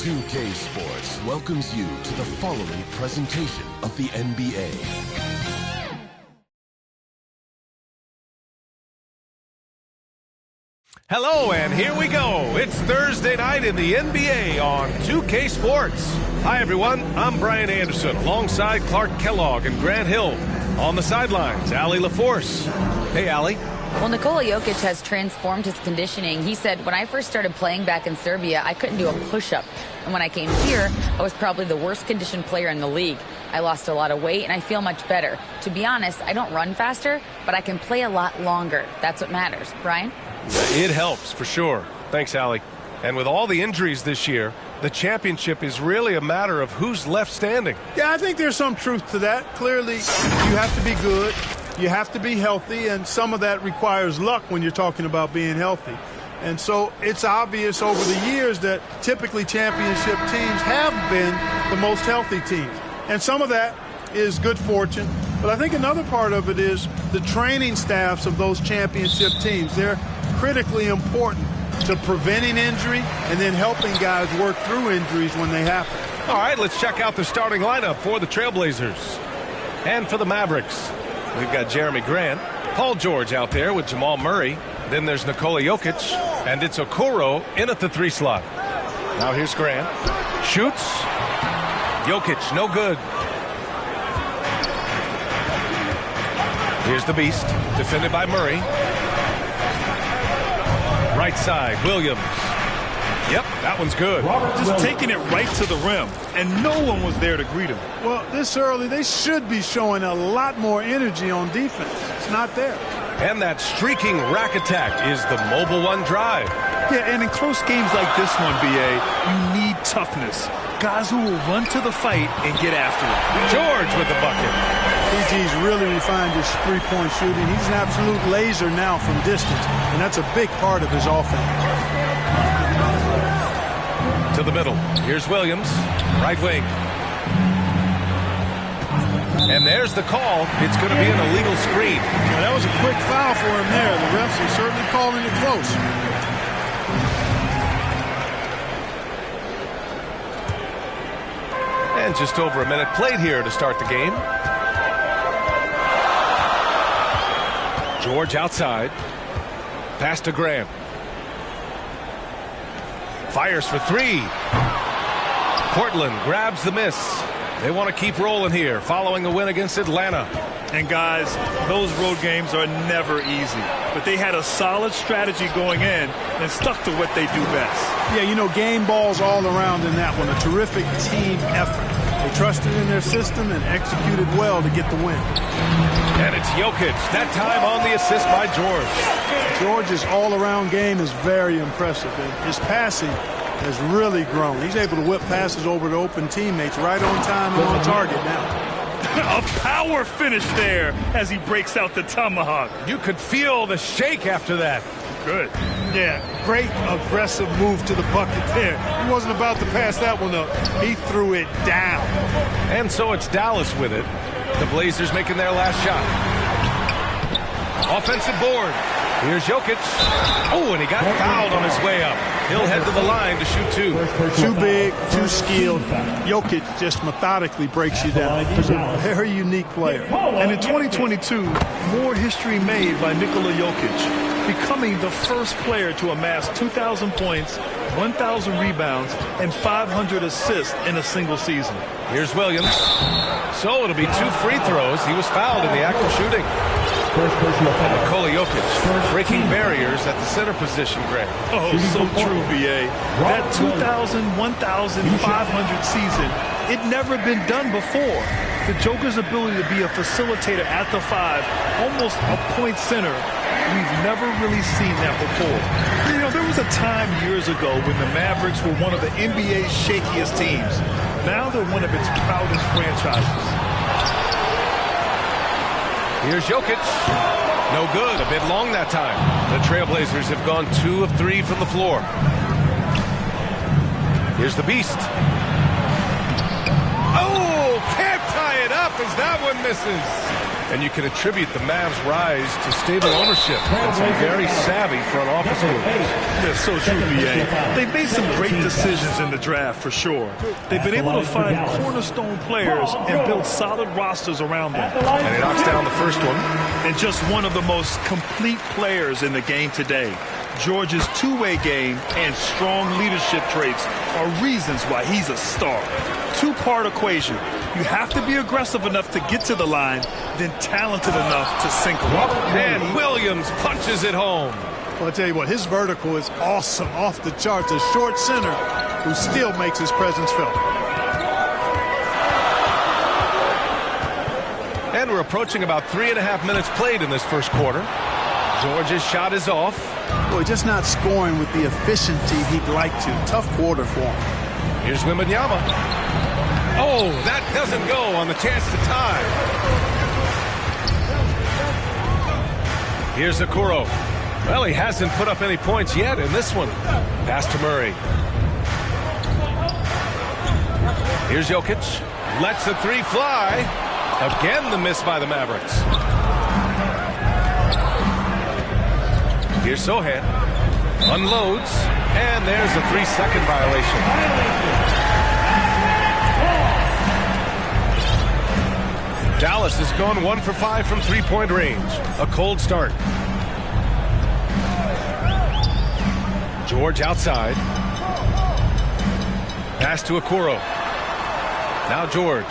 2K Sports welcomes you to the following presentation of the NBA. Hello, and here we go. It's Thursday night in the NBA on 2K Sports. Hi, everyone. I'm Brian Anderson, alongside Clark Kellogg and Grant Hill. On the sidelines, Allie LaForce. Hey, Allie. Well, Nikola Jokic has transformed his conditioning. He said, when I first started playing back in Serbia, I couldn't do a push-up. And when I came here, I was probably the worst conditioned player in the league. I lost a lot of weight, and I feel much better. To be honest, I don't run faster, but I can play a lot longer. That's what matters. Brian? It helps, for sure. Thanks, Allie. And with all the injuries this year, the championship is really a matter of who's left standing. Yeah, I think there's some truth to that. Clearly, you have to be good. You have to be healthy, and some of that requires luck when you're talking about being healthy. And so it's obvious over the years that typically championship teams have been the most healthy teams. And some of that is good fortune. But I think another part of it is the training staffs of those championship teams. They're critically important to preventing injury and then helping guys work through injuries when they happen. All right, let's check out the starting lineup for the Trailblazers. And for the Mavericks, we've got Jeremy Grant, Paul George out there with Jamal Murray. Then there's Nikola Jokic, and it's Okoro in at the 3 slot. Now here's Grant. Shoots. Jokic, no good. Here's the Beast, defended by Murray. Right side, Williams. Yep, that one's good. Just taking it right to the rim, and no one was there to greet him. Well, this early, they should be showing a lot more energy on defense. It's not there. And that streaking rack attack is the Mobile One drive. Yeah, and in close games like this one, B.A., you need toughness. Guys who will run to the fight and get after it. George with the bucket. PG's really refined his three-point shooting. He's an absolute laser now from distance, and that's a big part of his offense. To the middle. Here's Williams, right wing. And there's the call. It's going to be an illegal screen. Yeah, that was a quick foul for him there. The refs are certainly calling it close. And just over a minute played here to start the game. George outside. Pass to Graham. Fires for 3. Portland grabs the miss. They want to keep rolling here following a win against Atlanta. And guys, those road games are never easy. But they had a solid strategy going in and stuck to what they do best. Yeah, you know, game balls all around in that one. A terrific team effort. They trusted in their system and executed well to get the win. And it's Jokic, that time on the assist by George. George's all-around game is very impressive. And his passing has really grown. He's able to whip passes over to open teammates right on time and on target now. A power finish there as he breaks out the tomahawk. You could feel the shake after that. Good. Yeah, great aggressive move to the bucket there. He wasn't about to pass that one up. He threw it down. And so it's Dallas with it. The Blazers making their last shot. Offensive board. Here's Jokic. Oh, and he got fouled on his way up. He'll head to the line to shoot 2. Too big, too skilled. Jokic just methodically breaks you down. He's a very unique player. And in 2022, more history made by Nikola Jokic, becoming the first player to amass 2,000 points, 1,000 rebounds, and 500 assists in a single season. Here's Williams. So it'll be 2 free throws. He was fouled in the act of shooting. And Nikola Jokic breaking barriers at the center position, Greg. Oh, so true, B.A. That 2,000, 1,500 season, it never been done before. The Joker's ability to be a facilitator at the 5, almost a point center, we've never really seen that before. You know, there was a time years ago when the Mavericks were one of the NBA's shakiest teams. Now they're one of its proudest franchises. Here's Jokic. No good. A bit long that time. The Trailblazers have gone 2 of 3 from the floor. Here's the Beast. Oh, can't tie it up as that one misses. And you can attribute the Mavs' rise to stable ownership and some very savvy front office moves. That's so true, B.A. They've made some great decisions in the draft, for sure. They've been able to find cornerstone players and build solid rosters around them. And he knocks down the first one. And just one of the most complete players in the game today. George's two-way game and strong leadership traits are reasons why he's a star. Two-part equation. You have to be aggressive enough to get to the line, then talented enough to sink a ball. And Williams punches it home. Well, I tell you what, his vertical is awesome, off the charts. A short center who still makes his presence felt. And we're approaching about 3.5 minutes played in this first quarter. George's shot is off. Boy, just not scoring with the efficiency he'd like to. Tough quarter for him. Here's Wembanyama. Oh, that doesn't go on the chance to tie. Here's Okoro. Well, he hasn't put up any points yet in this one. Pass to Murray. Here's Jokic. Lets the three fly. Again, the miss by the Mavericks. Here's Sohan. Unloads. And there's a 3-second violation. Dallas has gone 1 for 5 from three-point range. A cold start. George outside. Pass to Okoro. Now George.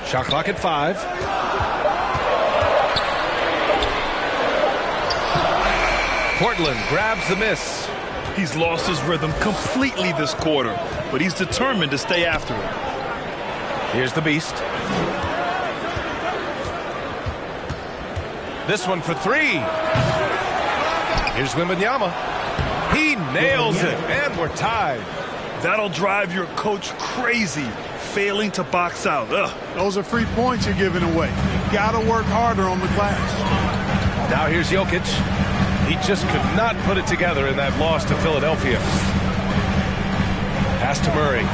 Shot clock at 5. Portland grabs the miss. He's lost his rhythm completely this quarter, but he's determined to stay after it. Here's the Beast. This one for 3. Here's Wembanyama. He nails it, and we're tied. That'll drive your coach crazy, failing to box out. Ugh. Those are free points you're giving away. You got to work harder on the glass. Now here's Jokic. He just could not put it together in that loss to Philadelphia. Pass to Murray.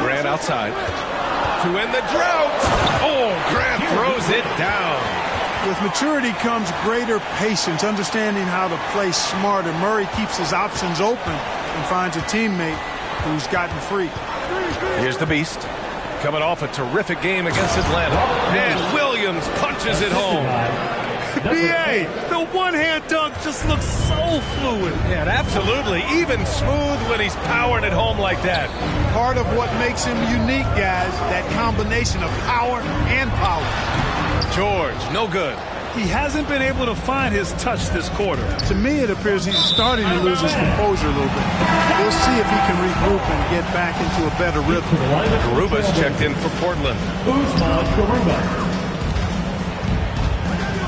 Grant outside. To end the drought. Oh, Grant throws it down. With maturity comes greater patience, understanding how to play smarter. Murray keeps his options open and finds a teammate who's gotten free. Here's the Beast. Coming off a terrific game against Atlanta. And Williams punches it home. B.A., the one-hand dunk just looks so fluid. Yeah, absolutely. Even smooth when he's powering it home like that. Part of what makes him unique, guys, that combination of power and power. George, no good. He hasn't been able to find his touch this quarter. To me, it appears he's starting to lose his composure a little bit. We'll see if he can regroup and get back into a better rhythm. Garuba's checked in for Portland.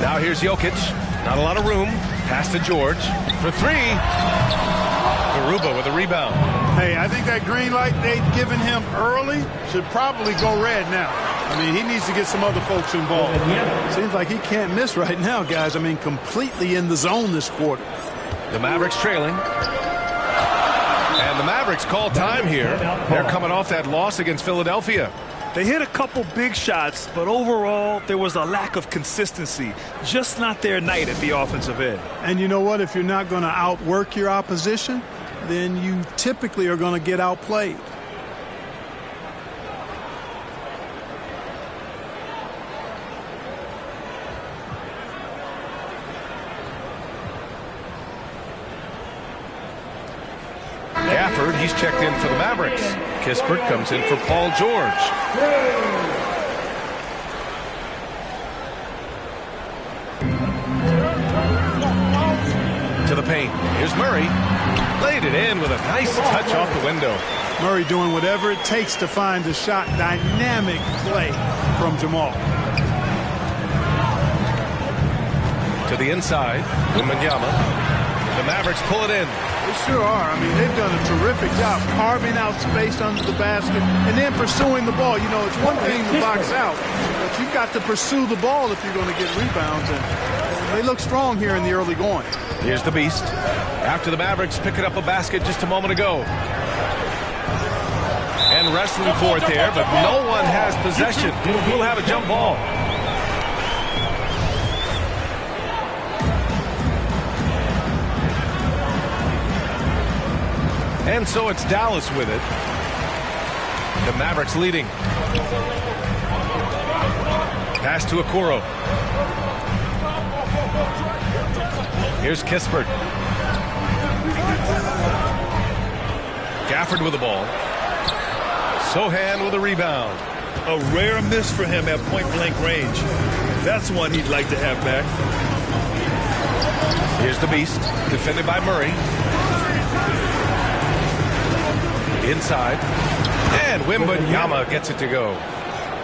Now here's Jokic. Not a lot of room. Pass to George for 3. Garuba with a rebound. Hey, I think that green light they've given him early should probably go red now. I mean, he needs to get some other folks involved. Seems like he can't miss right now, guys. I mean, completely in the zone this quarter. The Mavericks trailing. And the Mavericks call time here. They're coming off that loss against Philadelphia. They hit a couple big shots, but overall, there was a lack of consistency. Just not their night at the offensive end. And you know what? If you're not going to outwork your opposition, then you typically are going to get outplayed. Gafford, he's checked in for the Mavericks. Kispert comes in for Paul George. To the paint. Here's Murray. Laid it in with a nice touch off the window. Murray doing whatever it takes to find a shot. Dynamic play from Jamal. To the inside. Wembanyama. The Mavericks pull it in. They sure are. I mean, they've done a terrific job carving out space under the basket and then pursuing the ball. You know, it's one thing to box out, but you've got to pursue the ball if you're going to get rebounds. And they look strong here in the early going. Here's the Beast. After the Mavericks picking up a basket just a moment ago. And wrestling for it there, but no one has possession. We'll have a jump ball. And so it's Dallas with it. The Mavericks leading. Pass to Okoro. Here's Kispert. Gafford with the ball. Sohan with a rebound. A rare miss for him at point-blank range. That's one he'd like to have back. Here's the Beast, defended by Murray. Inside. And Wembanyama gets it to go.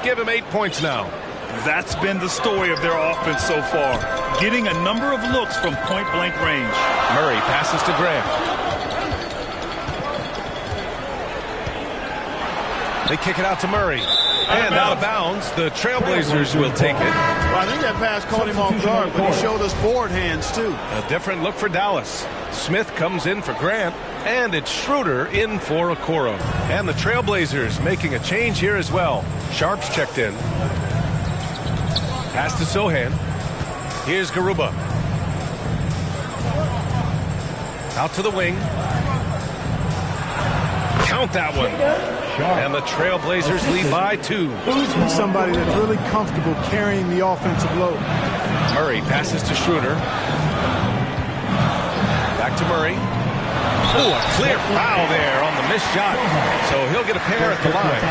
Give him 8 points now. That's been the story of their offense so far. Getting a number of looks from point-blank range. Murray passes to Grant. They kick it out to Murray. And out of bounds. The Trailblazers will take it. Well, I think that pass caught him off guard, but he showed us board hands, too. A different look for Dallas. Smith comes in for Grant. And it's Schroeder in for Okoro. And the Trailblazers making a change here as well. Sharp's checked in. Pass to Sohan. Here's Garuba. Out to the wing. Count that one. And the Trailblazers lead by 2. Somebody that's really comfortable carrying the offensive load. Murray passes to Schroeder. Back to Murray. Oh, a clear foul there on the missed shot. So he'll get a pair at the line.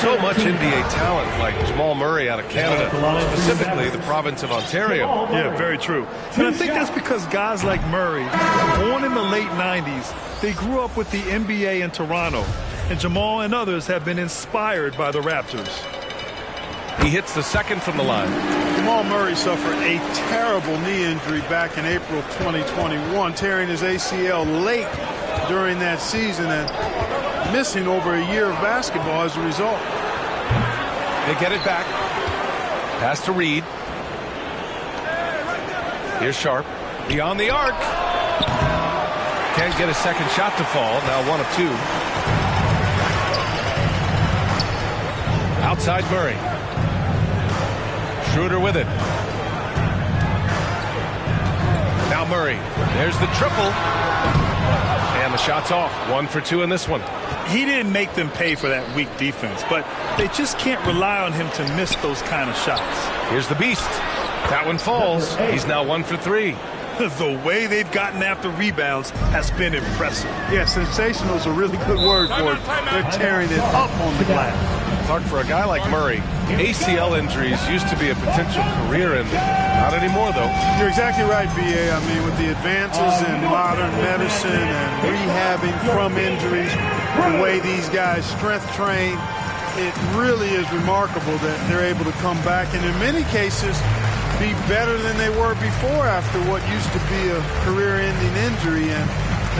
So much NBA talent like Jamal Murray out of Canada, specifically the province of Ontario. Yeah, very true. And I think that's because guys like Murray, born in the late 90s, they grew up with the NBA in Toronto. And Jamal and others have been inspired by the Raptors. He hits the second from the line. Jamal Murray suffered a terrible knee injury back in April of 2021, tearing his ACL late during that season and missing over a year of basketball as a result. They get it back. Pass to Reed. Here's Sharp. Beyond the arc. Can't get a second shot to fall. Now 1 of 2. Outside Murray. Schroeder with it. Now Murray. There's the triple. And the shot's off. 1 for 2 in this one. He didn't make them pay for that weak defense, but they just can't rely on him to miss those kind of shots. Here's the Beast. That one falls. He's now 1 for 3. The way they've gotten after rebounds has been impressive. Yeah, sensational is a really good word for it. They're tearing it up on the glass. Clark, for a guy like Murray, ACL injuries used to be a potential career ender. Not anymore, though. You're exactly right, B.A. I mean, with the advances in modern medicine and rehabbing from injuries, the way these guys strength train, it really is remarkable that they're able to come back and in many cases be better than they were before after what used to be a career-ending injury, and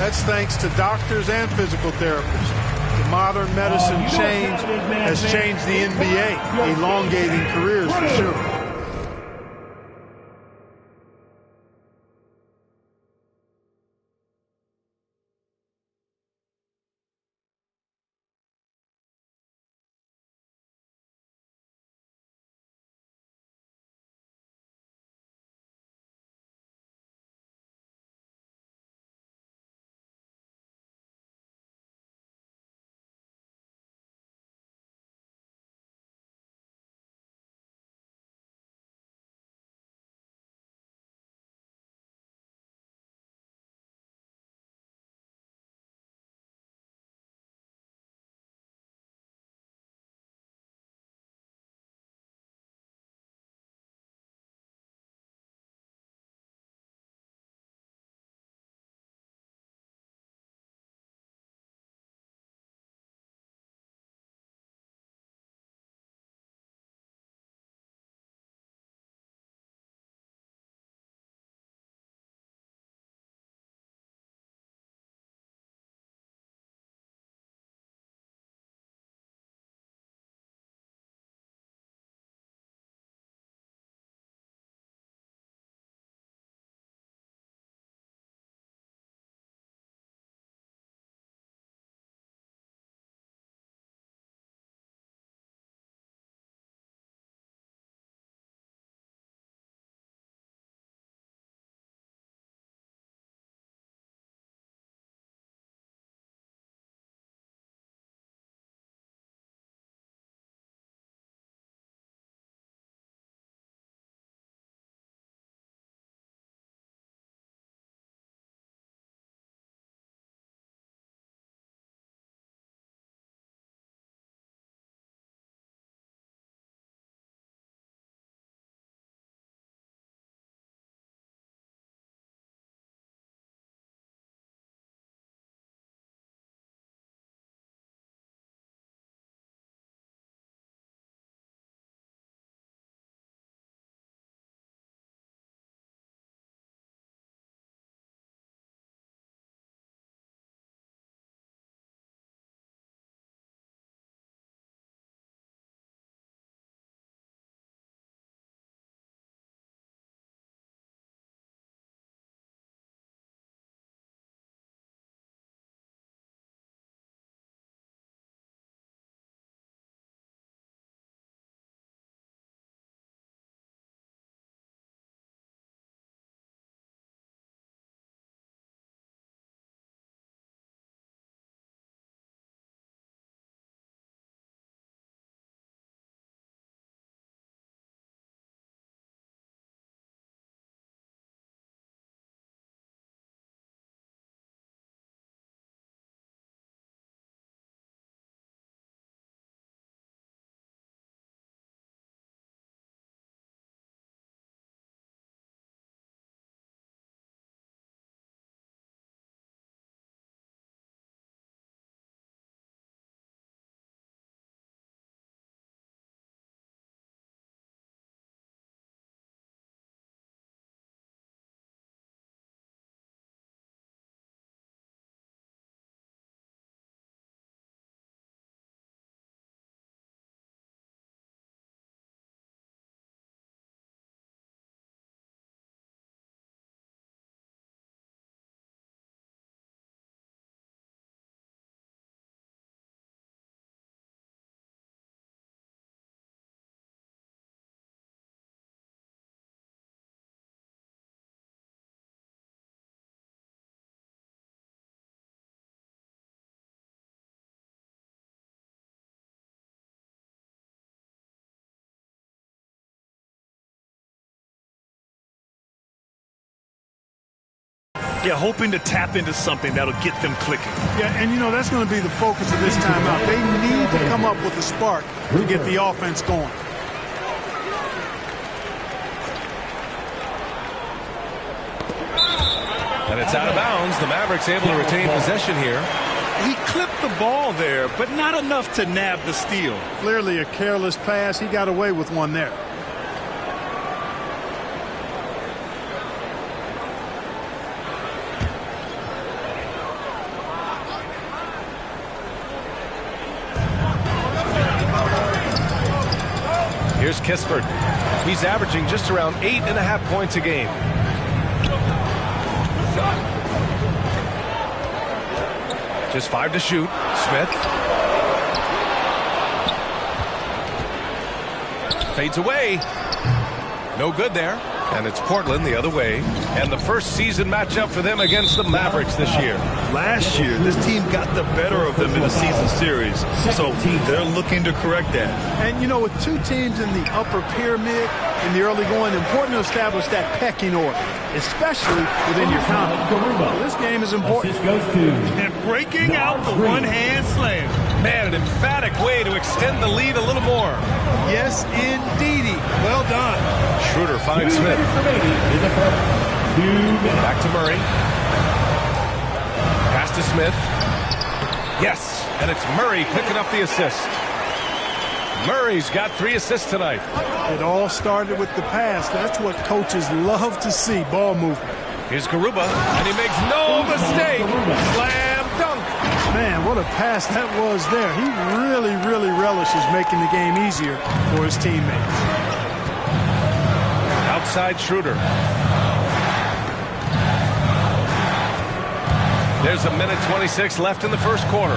that's thanks to doctors and physical therapists. The modern medicine change has changed the NBA, elongating careers for sure. Yeah, hoping to tap into something that'll get them clicking. Yeah, and you know, that's going to be the focus of this timeout. They need to come up with a spark to get the offense going. And it's out of bounds. The Mavericks able to retain possession here. He clipped the ball there, but not enough to nab the steal. Clearly a careless pass. He got away with one there. Here's Kispert. He's averaging just around 8.5 points a game. Just 5 to shoot. Smith. Fades away. No good there. And it's Portland the other way. And the first season matchup for them against the Mavericks this year. Last year, this team got the better of them in the season series. So they're looking to correct that. And, you know, with two teams in the upper pyramid in the early going, important to establish that pecking order, especially within your conference. So this game is important. And breaking out the one-hand slam. Man, an emphatic way to extend the lead a little more. Yes, indeedy. Well done. Schroeder finds Smith. Back to Murray. Pass to Smith. Yes, and it's Murray picking up the assist. Murray's got 3 assists tonight. It all started with the pass. That's what coaches love to see, ball movement. Here's Garuba, and he makes no mistake. Slam dunk. Man, what a pass that was there. He really, really relishes making the game easier for his teammates. Outside Schroeder. There's 1:26 left in the first quarter.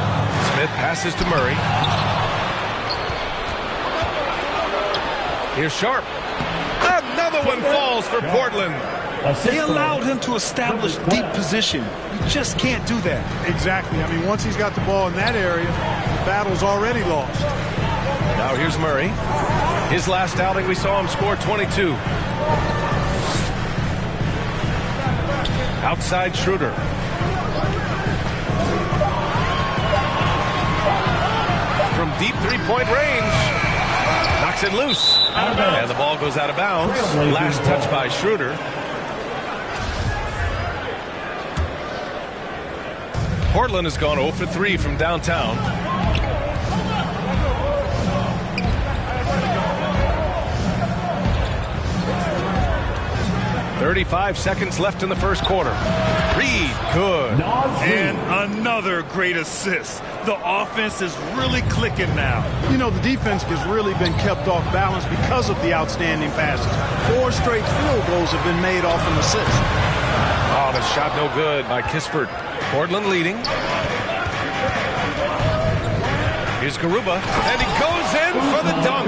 Smith passes to Murray. Here's Sharp. Another one falls for Portland. They allowed him to establish deep position. You just can't do that. Exactly. I mean, once he's got the ball in that area, the battle's already lost. Now here's Murray. His last outing, we saw him score 22. Outside Schroeder. From deep three-point range. Knocks it loose. And the ball goes out of bounds. Last touch by Schroeder. Portland has gone 0 for 3 from downtown. 35 seconds left in the first quarter. Reed, good. And another great assist. The offense is really clicking now. You know, the defense has really been kept off balance because of the outstanding passes. 4 straight field goals have been made off an assist. Oh, the shot no good by Kispert. Portland leading. Here's Garuba, and he goes in for the dunk.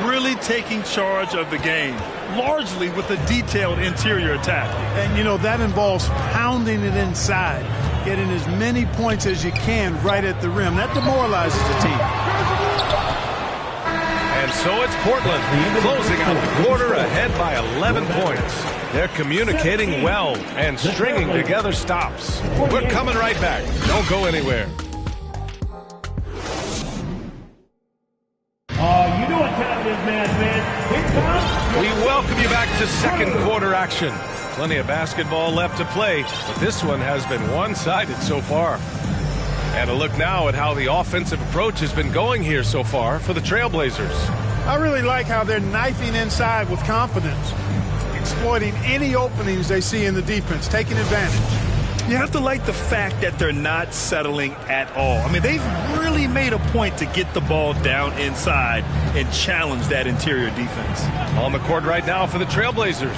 Really taking charge of the game, largely with a detailed interior attack. And, you know, that involves pounding it inside, getting as many points as you can right at the rim. That demoralizes the team. And so it's Portland closing out the quarter ahead by 11 points. They're communicating well and stringing together stops. We're coming right back. Don't go anywhere. You know what time it is, man. We welcome you back to second quarter action. Plenty of basketball left to play, but this one has been one-sided so far. And a look now at how the offensive approach has been going here so far for the Trailblazers. I really like how they're knifing inside with confidence, exploiting any openings they see in the defense, taking advantage. You have to like the fact that they're not settling at all. I mean, they've really made a point to get the ball down inside and challenge that interior defense. On the court right now for the Trailblazers.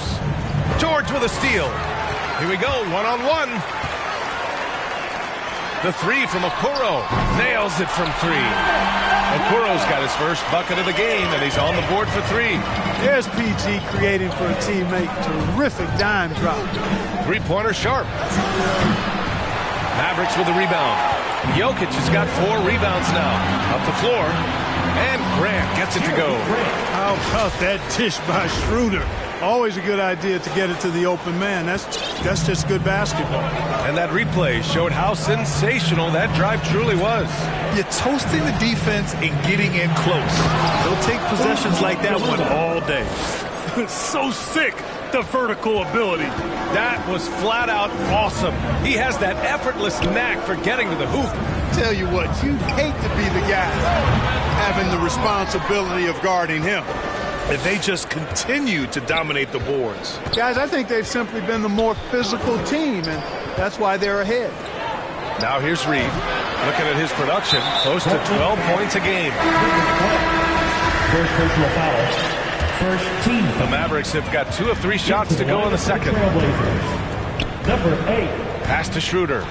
George with a steal. Here we go, one-on-one. The three from Okoro. Nails it from 3. Okoro's got his first bucket of the game, and he's on the board for 3. There's PG creating for a teammate. Terrific dime drop. Three-pointer Sharp. Mavericks with the rebound. Jokic has got 4 rebounds now. Up the floor. And Grant gets it to go. How about that dish by Schroeder? Always a good idea to get it to the open man. That's just good basketball. And that replay showed how sensational that drive truly was. You're toasting the defense and getting in close. They'll take possessions like that one all day. So sick, the vertical ability. That was flat out awesome. He has that effortless knack for getting to the hoop. Tell you what, you'd hate to be the guy having the responsibility of guarding him. And they just continue to dominate the boards. Guys, I think they've simply been the more physical team, and that's why they're ahead. Now here's Reed. Looking at his production, close to 12 points a game. First personal foul. First team. The Mavericks have got 2 of 3 shots to go in the second. Number 8. Pass to Schroeder.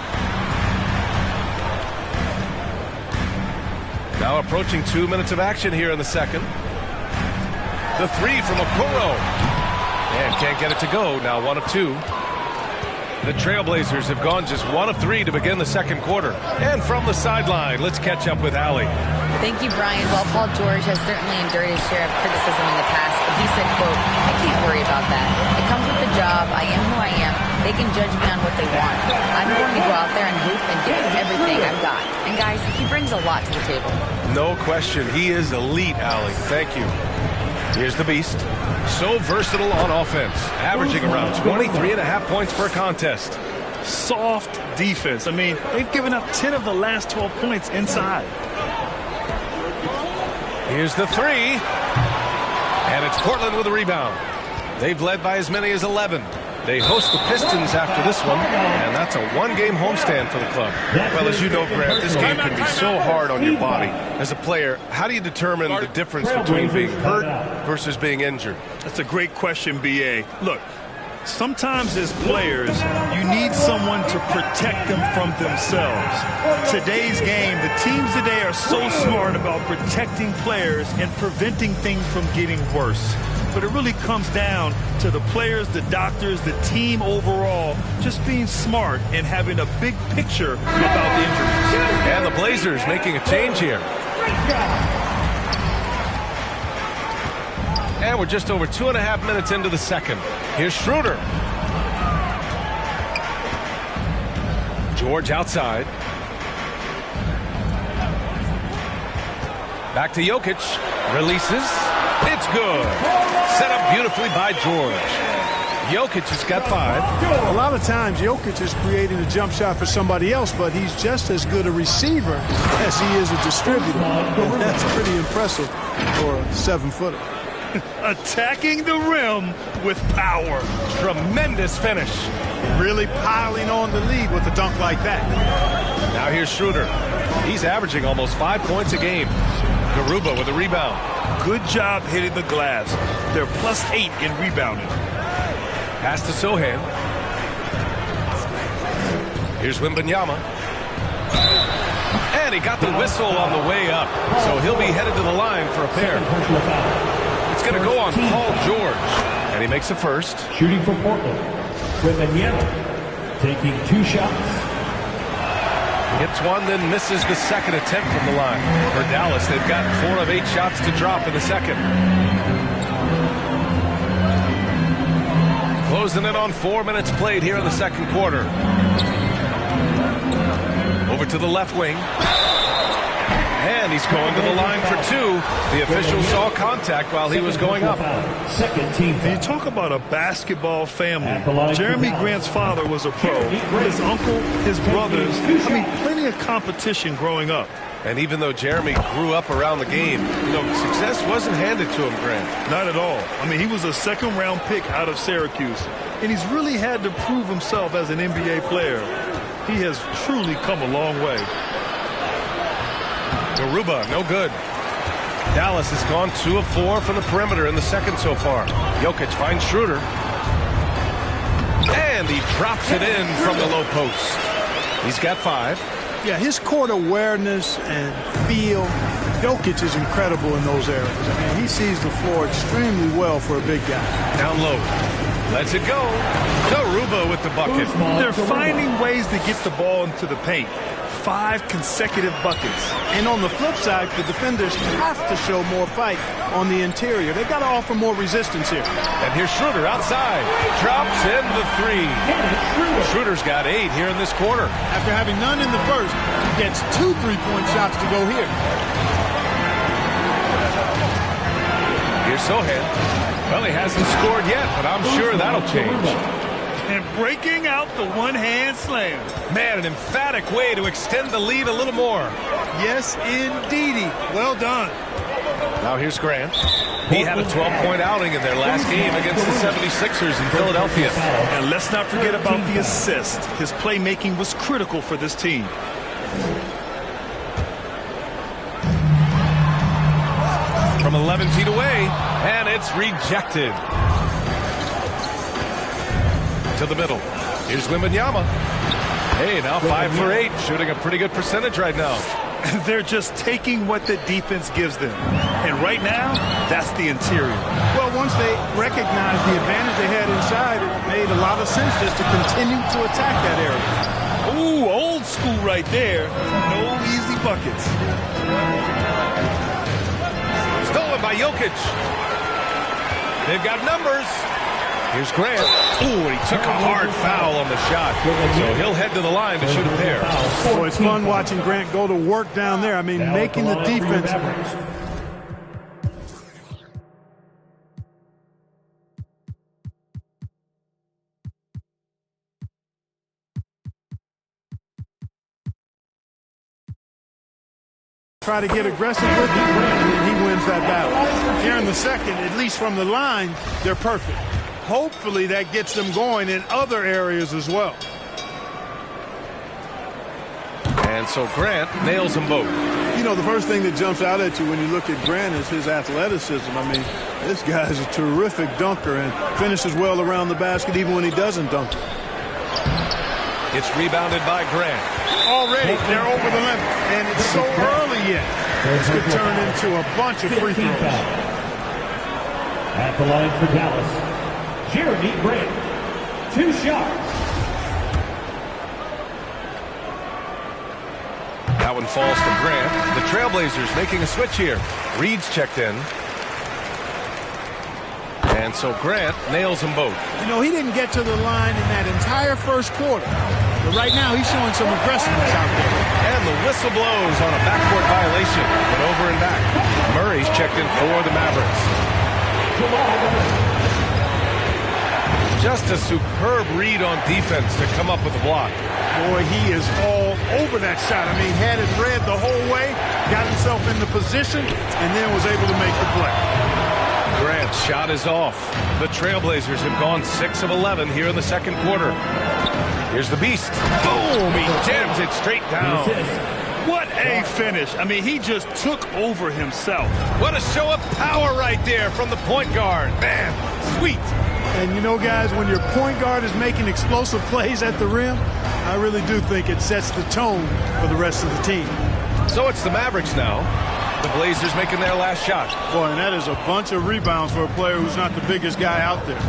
Now approaching 2 minutes of action here in the second. The 3 from Okoro. And can't get it to go. Now 1 of 2. The Trailblazers have gone just 1 of 3 to begin the second quarter. And from the sideline, let's catch up with Allie. Thank you, Brian. While Paul George has certainly endured his share of criticism in the past, but he said, quote, "I can't worry about that. It comes with the job. I am who I am. They can judge me on what they want. I'm going to go out there and hoop and give them everything I've got." And guys, he brings a lot to the table. No question. He is elite, Allie. Thank you. Here's the Beast. So versatile on offense, averaging around 23.5 points per contest. Soft defense. I mean, they've given up 10 of the last 12 points inside. Here's the 3. And it's Portland with a rebound. They've led by as many as 11. They host the Pistons after this one, and that's a 1-game homestand for the club. Well, as you know, Grant, this game can be so hard on your body. As a player, how do you determine the difference between being hurt versus being injured? That's a great question, B.A. Look, sometimes as players, you need someone to protect them from themselves. Today's game, the teams today are so smart about protecting players and preventing things from getting worse. But it really comes down to the players, the doctors, the team overall, just being smart and having a big picture about the injuries. And the Blazers making a change here. And we're just over 2.5 minutes into the second. Here's Schroeder. George outside. Back to Jokic. Releases. It's good. Set up beautifully by George. Jokic has got 5. A lot of times, Jokic is creating a jump shot for somebody else, but he's just as good a receiver as he is a distributor. And that's pretty impressive for a 7-footer. Attacking the rim with power. Tremendous finish. Really piling on the lead with a dunk like that. Now here's Schroeder. He's averaging almost 5 points a game. Garuba with a rebound. Good job hitting the glass. They're +8 in rebounding. Pass to Sohan. Here's Wembanyama. And he got the whistle on the way up. So he'll be headed to the line for a pair. It's going to go on Paul George. And he makes the first. Shooting for Portland. Wembanyama taking 2 shots. Hits one, then misses the second attempt from the line. For Dallas, they've got 4 of 8 shots to drop in the second. Closing in on 4 minutes played here in the second quarter. Over to the left wing. And he's going to the line for 2. The official saw contact while he was going up. Second team. And you talk about a basketball family. Jeremy Grant's father was a pro. His uncle, his brothers. I mean, plenty of competition growing up. And even though Jeremy grew up around the game, success wasn't handed to him, Grant. Not at all. I mean, he was a second-round pick out of Syracuse. And he's really had to prove himself as an NBA player. He has truly come a long way. Garuba, no good. Dallas has gone 2 of 4 from the perimeter in the second so far. Jokic finds Schroeder. And he drops it in from the low post. He's got 5. Yeah, his court awareness and feel, Jokic is incredible in those areas. I mean, he sees the floor extremely well for a big guy. Down low. Lets it go. Garuba with the bucket. They're finding ways to get the ball into the paint. 5 consecutive buckets. And on the flip side, the defenders have to show more fight on the interior. They've got to offer more resistance here. And here's Schroeder outside. Drops in the 3. Schroeder's got 8 here in this quarter. After having none in the first, he gets 2 3-point shots to go here. Here's Sohan. Well, he hasn't scored yet, but I'm sure that'll change. And breaking out the one-hand slam. Man, an emphatic way to extend the lead a little more. Yes, indeedy. Well done. Now here's Grant. He had a 12-point outing in their last game against the 76ers in Philadelphia. And let's not forget about the assist. His playmaking was critical for this team. From 11 feet away, and it's rejected. To the middle. Here's Wembanyama. Hey, now 5 for 8, shooting a pretty good percentage right now. They're just taking what the defense gives them. And right now, that's the interior. Well, once they recognized the advantage they had inside, it made a lot of sense just to continue to attack that area. Ooh, old school right there. No easy buckets. Stolen by Jokic. They've got numbers. Here's Grant. Ooh, and he took a hard foul on the shot. So he'll head to the line to shoot a pair. Boy, it's fun watching Grant go to work down there. I mean, making the defense. Try to get aggressive with him, and he wins that battle. Here in the second, at least from the line, they're perfect. Hopefully that gets them going in other areas as well. And so Grant nails them both. You know, the first thing that jumps out at you when you look at Grant is his athleticism. I mean, this guy's a terrific dunker and finishes well around the basket even when he doesn't dunk. It's rebounded by Grant. Already, they're over the limit, and it's so early yet. This could turn into a bunch of free throws. At the line for Dallas, Jeremy Grant, 2 shots. That one falls to Grant. The Trailblazers making a switch here. Reed's checked in. And so Grant nails them both. You know, he didn't get to the line in that entire first quarter. But right now, he's showing some aggressiveness out there. And the whistle blows on a backcourt violation. But over and back. Murray's checked in for the Mavericks. Just a superb read on defense to come up with a block. Boy, he is all over that shot. I mean, had it read the whole way, got himself in the position, and then was able to make the play. Grant's shot is off. The Trailblazers have gone 6 of 11 here in the second quarter. Here's the Beast. Boom! He jams it straight down. What a finish. I mean, he just took over himself. What a show of power right there from the point guard. Man, sweet. And you know, guys, when your point guard is making explosive plays at the rim, I really do think it sets the tone for the rest of the team. So it's the Mavericks now. The Blazers making their last shot. Boy, and that is a bunch of rebounds for a player who's not the biggest guy out there.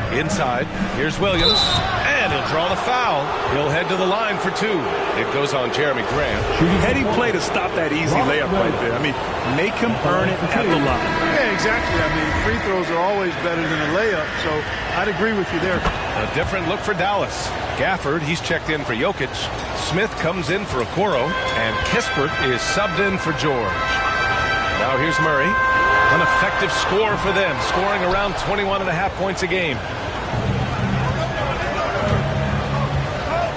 Inside, here's Williams, and he'll draw the foul. He'll head to the line for 2. It goes on Jeremy Grant. Heady play to stop that easy layup right there. I mean, make him earn it at the line. Yeah, exactly. I mean, free throws are always better than a layup, so I'd agree with you there. A different look for Dallas. Gafford, he's checked in for Jokic. Smith comes in for Okoro, and Kispert is subbed in for George. Now here's Murray. An effective score for them, scoring around 21.5 points a game.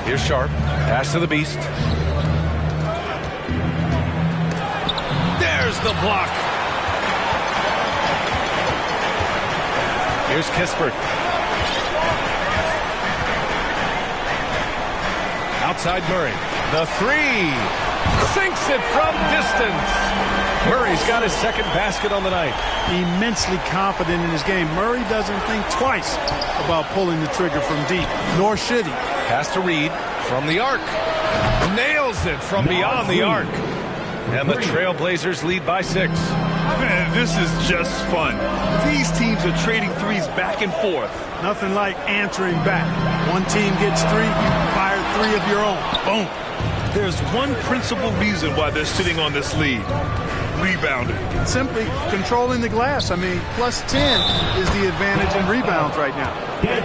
Here's Sharp. Pass to the Beast. There's the block. Here's Kispert. Outside Murray. The 3. Sinks it from distance. Murray's got his second basket on the night. Immensely confident in his game. Murray doesn't think twice about pulling the trigger from deep, nor should he. Pass to Reed from the arc. Nails it from beyond the arc. And the Trailblazers lead by 6. Man, this is just fun. These teams are trading threes back and forth. Nothing like answering back. One team gets 3, you fire 3 of your own. Boom. There's one principal reason why they're sitting on this lead. Rebounding. Simply controlling the glass. I mean, +10 is the advantage in rebounds right now.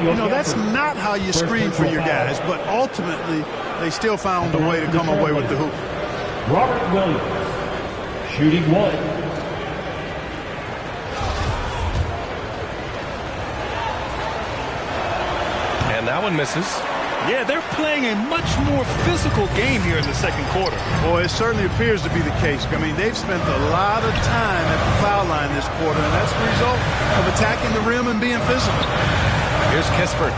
You know, that's not how you screen for your guys, but ultimately they still found a way to come away with the hoop. Robert Williams, shooting 1. And that one misses. Yeah, they're playing a much more physical game here in the second quarter. Boy, it certainly appears to be the case. I mean, they've spent a lot of time at the foul line this quarter, and that's the result of attacking the rim and being physical. Here's Kispert.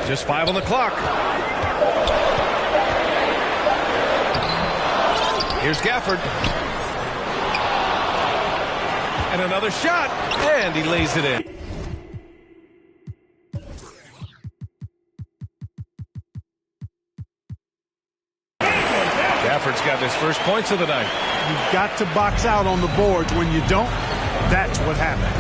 Just 5 on the clock. Here's Gafford. And another shot. And he lays it in. Gafford's got his first points of the night. You've got to box out on the boards. When you don't, that's what happens.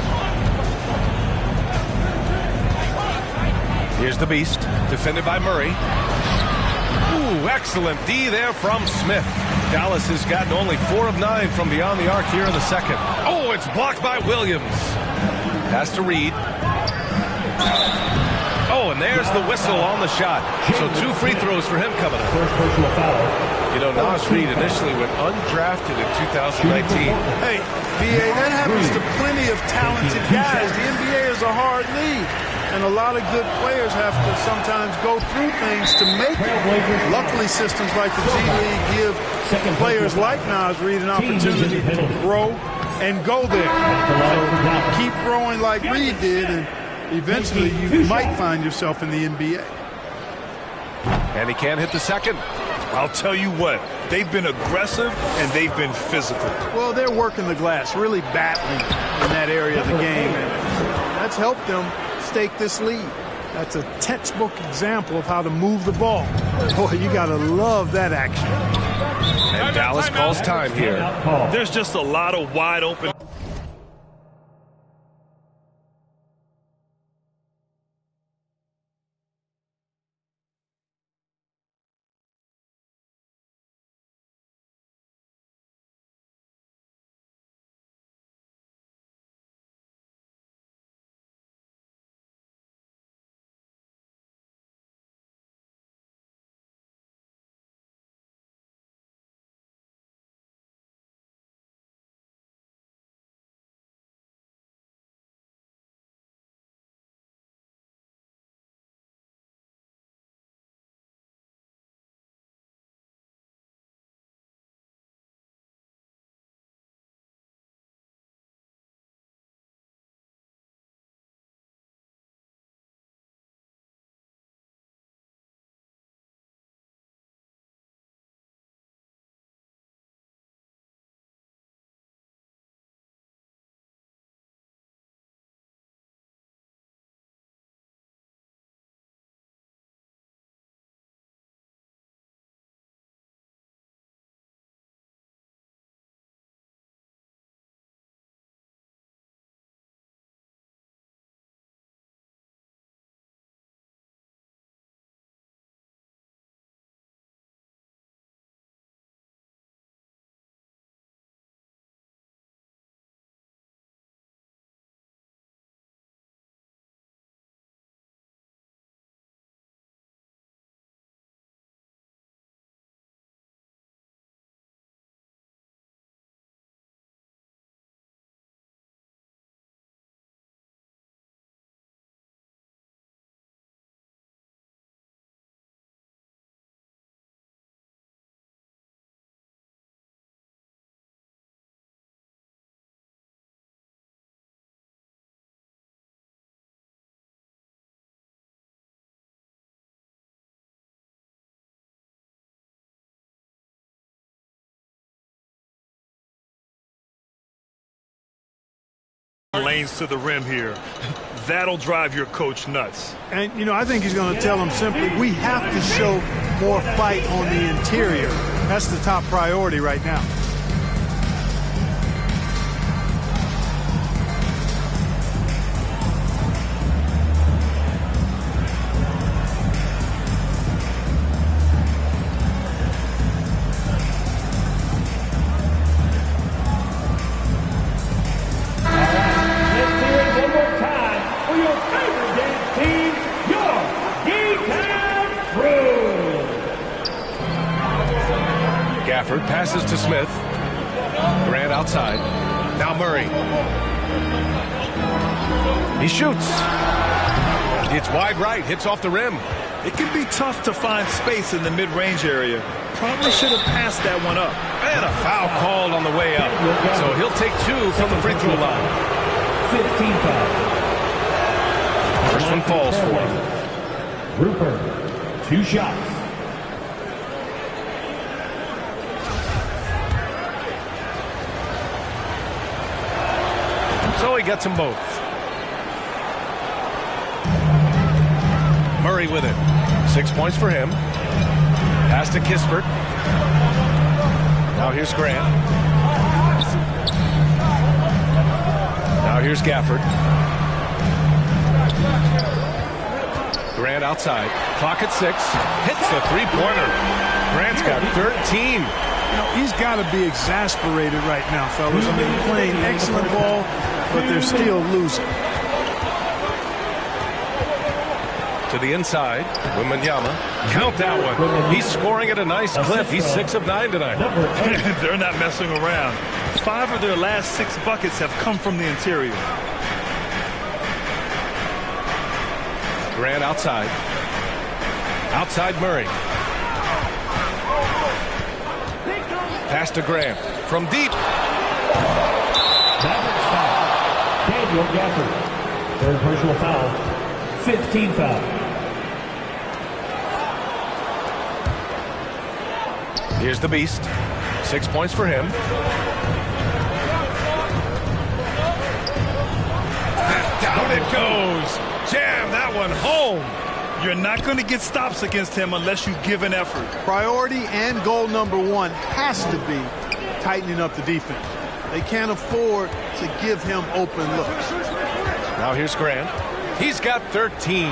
Here's the Beast, defended by Murray. Ooh, excellent D there from Smith. Dallas has gotten only 4 of 9 from beyond the arc here in the second. Oh, it's blocked by Williams. Pass to Reed. Oh, and there's the whistle on the shot. So 2 free throws for him coming up. First personal foul. You know, Nas Reed initially went undrafted in 2019. Hey, BA, that happens to plenty of talented guys. The NBA is a hard league, and a lot of good players have to sometimes go through things to make it. Luckily, systems like the G League give players like Nas Reed an opportunity to grow and go there. So keep growing like Reed did, and eventually you might find yourself in the NBA. And he can't hit the second. I'll tell you what, they've been aggressive and they've been physical. Well, they're working the glass, really battling in that area of the game, and that's helped them stake this lead. That's a textbook example of how to move the ball. Boy, you got to love that action. And Dallas calls time here. There's just a lot of wide open. Lanes to the rim here. That'll drive your coach nuts. And, you know, I think he's going to tell them simply, we have to show more fight on the interior. That's the top priority right now. Gafford passes to Smith. Grant outside. Now Murray. He shoots. It's wide right. Hits off the rim. It can be tough to find space in the mid-range area. Probably should have passed that one up. And a foul called on the way up. So he'll take 2 from the free throw line. 15 foul. First one falls for him. Rupert, 2 shots. So he gets them both. Murray with it. 6 points for him. Pass to Kispert. Now here's Grant. Now here's Gafford. Grant outside. Clock at 6. Hits the three-pointer. Grant's got 13. You know, he's got to be exasperated right now, fellas. I mean, playing excellent ball, but they're still losing. To the inside, Wembanyama. Count that one. He's scoring at a nice clip. He's 6 of 9 tonight. They're not messing around. 5 of their last 6 buckets have come from the interior. Grant outside. Outside Murray. Pass to Grant. From deep. Daniel Gafford. Third personal foul. 15 foul. Here's the beast. 6 points for him. Down it goes. Jam that one home. You're not going to get stops against him unless you give an effort. Priority and goal number 1 has to be tightening up the defense. They can't afford to give him open looks. Now here's Grant. He's got 13.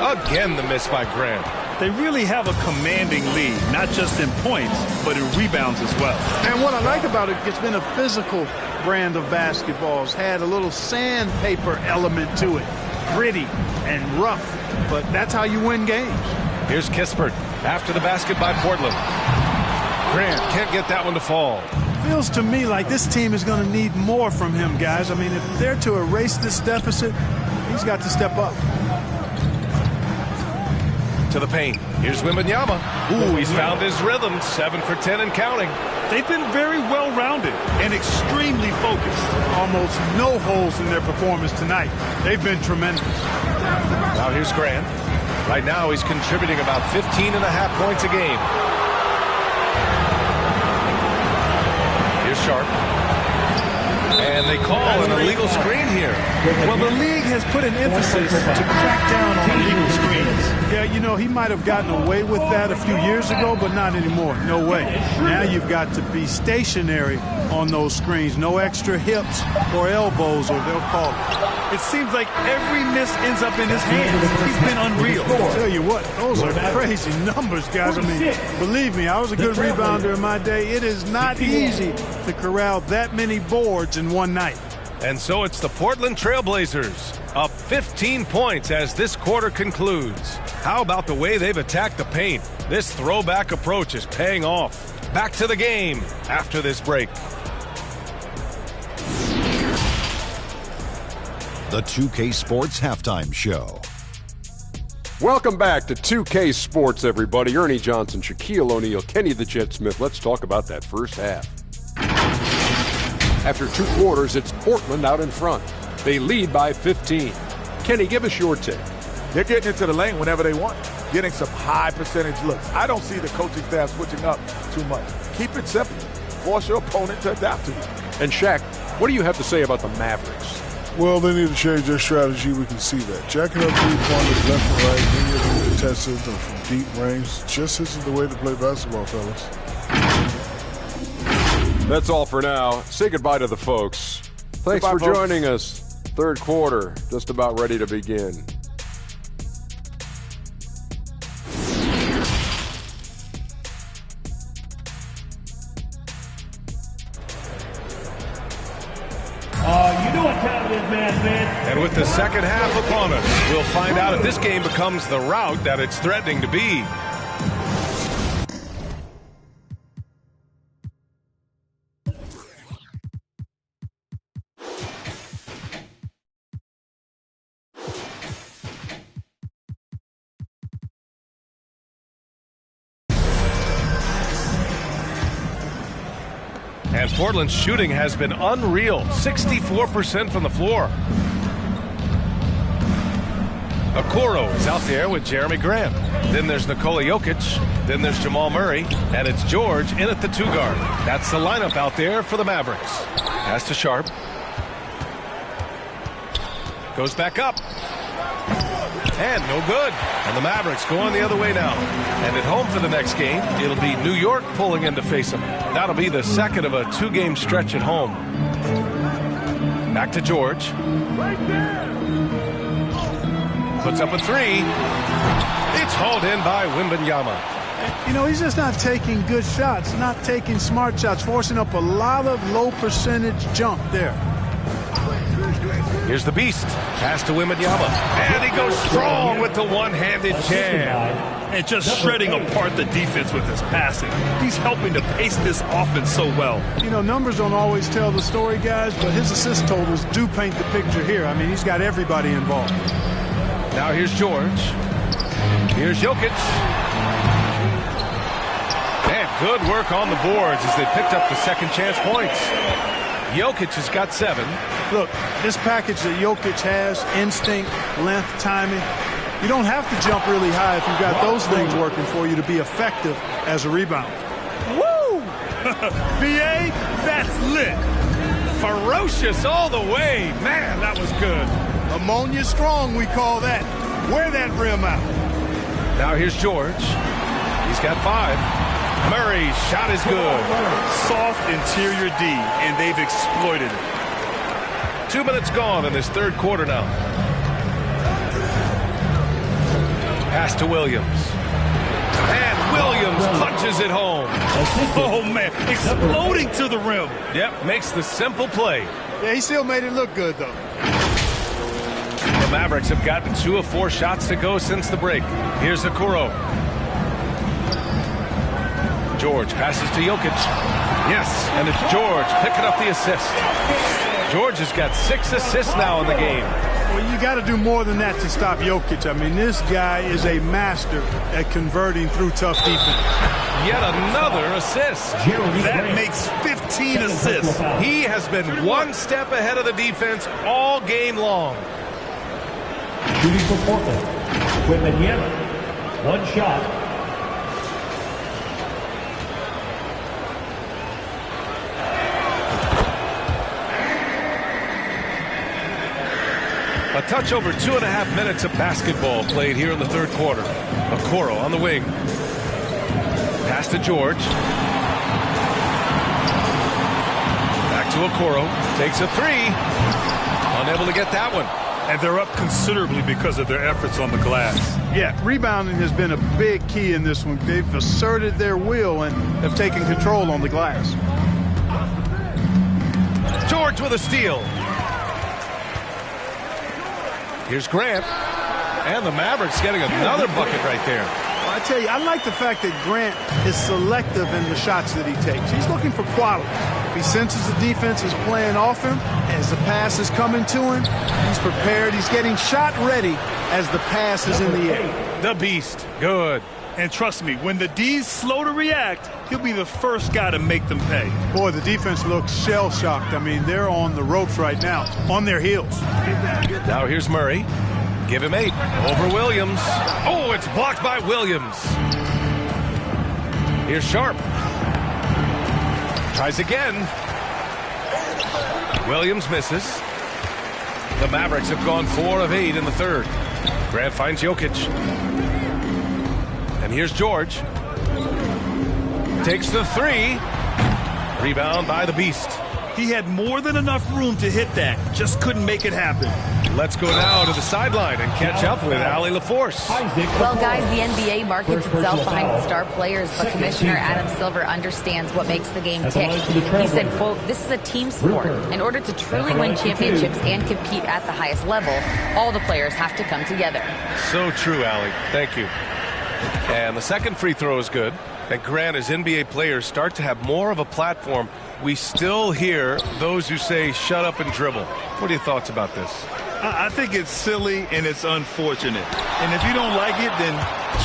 Again, the miss by Grant. They really have a commanding lead, not just in points, but in rebounds as well. And what I like about it, it's been a physical brand of basketball. It's had a little sandpaper element to it. Gritty and rough, but that's how you win games. Here's Kispert after the basket by Portland. Grant can't get that one to fall. Feels to me like this team is going to need more from him, guys. I mean, if they're to erase this deficit, he's got to step up. To the paint. Here's Wembanyama. Ooh, he's found his rhythm. 7 for 10 and counting. They've been very well-rounded and extremely focused. Almost no holes in their performance tonight. They've been tremendous. Now here's Grant. Right now he's contributing about 15.5 points a game. Here's Sharp. And they call an illegal screen here. Well, the league has put an emphasis to crack down on illegal screens. Yeah, you know, he might have gotten away with that a few years ago, but not anymore. No way. Now you've got to be stationary on those screens. No extra hips or elbows, or they'll call it. It seems like every miss ends up in his hands. He's been unreal. I'll tell you what, those are crazy numbers, guys. I mean, believe me, I was a good rebounder in my day. It is not easy to corral that many boards in one night. And so it's the Portland Trailblazers up 15 points as this quarter concludes. How about the way they've attacked the paint? This throwback approach is paying off. Back to the game after this break. The 2K Sports Halftime Show. Welcome back to 2K Sports, everybody. Ernie Johnson, Shaquille O'Neal, Kenny the Jet Smith. Let's talk about that first half. After 2 quarters, it's Portland out in front. They lead by 15. Kenny, give us your take. They're getting into the lane whenever they want, getting some high percentage looks. I don't see the coaching staff switching up too much. Keep it simple. Force your opponent to adapt to you. And Shaq, what do you have to say about the Mavericks? Well, they need to change their strategy. We can see that. Jacking up three-pointers left and right, being contested from deep range, just isn't the way to play basketball, fellas. That's all for now. Say goodbye to the folks. Thanks for joining us. Third quarter, just about ready to begin. You know what time it is, man. And with the second half upon us, we'll find out if this game becomes the rout that it's threatening to be. And Portland's shooting has been unreal, 64% from the floor. Okoro is out there with Jeremy Grant. Then there's Nikola Jokic. Then there's Jamal Murray. And it's George in at the 2 guard. That's the lineup out there for the Mavericks. Pass to Sharp. Goes back up. And no good. And the Mavericks going the other way now. And at home for the next game, it'll be New York pulling in to face them. That'll be the second of a 2-game stretch at home. Back to George. Puts up a 3. It's hauled in by Wembanyama. You know, he's just not taking good shots, not taking smart shots, forcing up a lot of low percentage jump there. Here's the Beast. Pass to Wembanyama. And he goes strong with the one-handed jam. And just shredding apart the defense with his passing. He's helping to pace this offense so well. You know, numbers don't always tell the story, guys, but his assist totals do paint the picture here. I mean, he's got everybody involved. Now here's George. Here's Jokic. And good work on the boards as they picked up the second chance points. Jokic has got 7. Look, this package that Jokic has, instinct, length, timing, you don't have to jump really high if you've got those things working for you to be effective as a rebound. Woo! BA, that's lit. Ferocious all the way. Man, that was good. Ammonia strong, we call that. Wear that rim out. Now here's George. He's got 5. Murray's shot is good. Soft interior D, and they've exploited it. 2 minutes gone in this third quarter now. Pass to Williams. And Williams punches it home. Oh, man. Exploding to the rim. Yep, makes the simple play. Yeah, he still made it look good, though. The Mavericks have gotten 2 of 4 shots to go since the break. Here's Okoro. George passes to Jokic. Yes, and it's George picking up the assist. George has got 6 assists now in the game. Well, you got to do more than that to stop Jokic. I mean, this guy is a master at converting through tough defense. Yet another assist. That makes 15 assists. He has been one step ahead of the defense all game long. Shooting for Portland. Wembanyama. 1 shot. A touch over 2.5 minutes of basketball played here in the third quarter. Okoro on the wing. Pass to George. Back to Okoro. Takes a 3. Unable to get that one. And they're up considerably because of their efforts on the glass. Yeah, rebounding has been a big key in this one. They've asserted their will and have taken control on the glass. George with a steal. Here's Grant. And the Mavericks getting another bucket right there. Well, I tell you, I like the fact that Grant is selective in the shots that he takes. He's looking for quality. If he senses the defense is playing off him, as the pass is coming to him, he's prepared. He's getting shot ready as the pass is in the air. The Beast. Good. And trust me, when the D's slow to react, he'll be the first guy to make them pay. Boy, the defense looks shell-shocked. I mean, they're on the ropes right now, on their heels. Now here's Murray. Give him 8. Over Williams. Oh, it's blocked by Williams. Here's Sharp. Tries again. Williams misses. The Mavericks have gone 4 of 8 in the third. Grant finds Jokic. And here's George. Takes the 3. Rebound by the Beast. He had more than enough room to hit that. Just couldn't make it happen. Let's go now to the sideline and catch up with Allie LaForce. Well, guys, the NBA markets itself behind the star players, but Commissioner Adam Silver understands what makes the game tick. He said, quote, "This is a team sport. In order to truly win championships and compete at the highest level, all the players have to come together." So true, Allie. Thank you. And the second free throw is good. And Grant, as NBA players start to have more of a platform, we still hear those who say, shut up and dribble. What are your thoughts about this? I think it's silly and it's unfortunate. And if you don't like it, then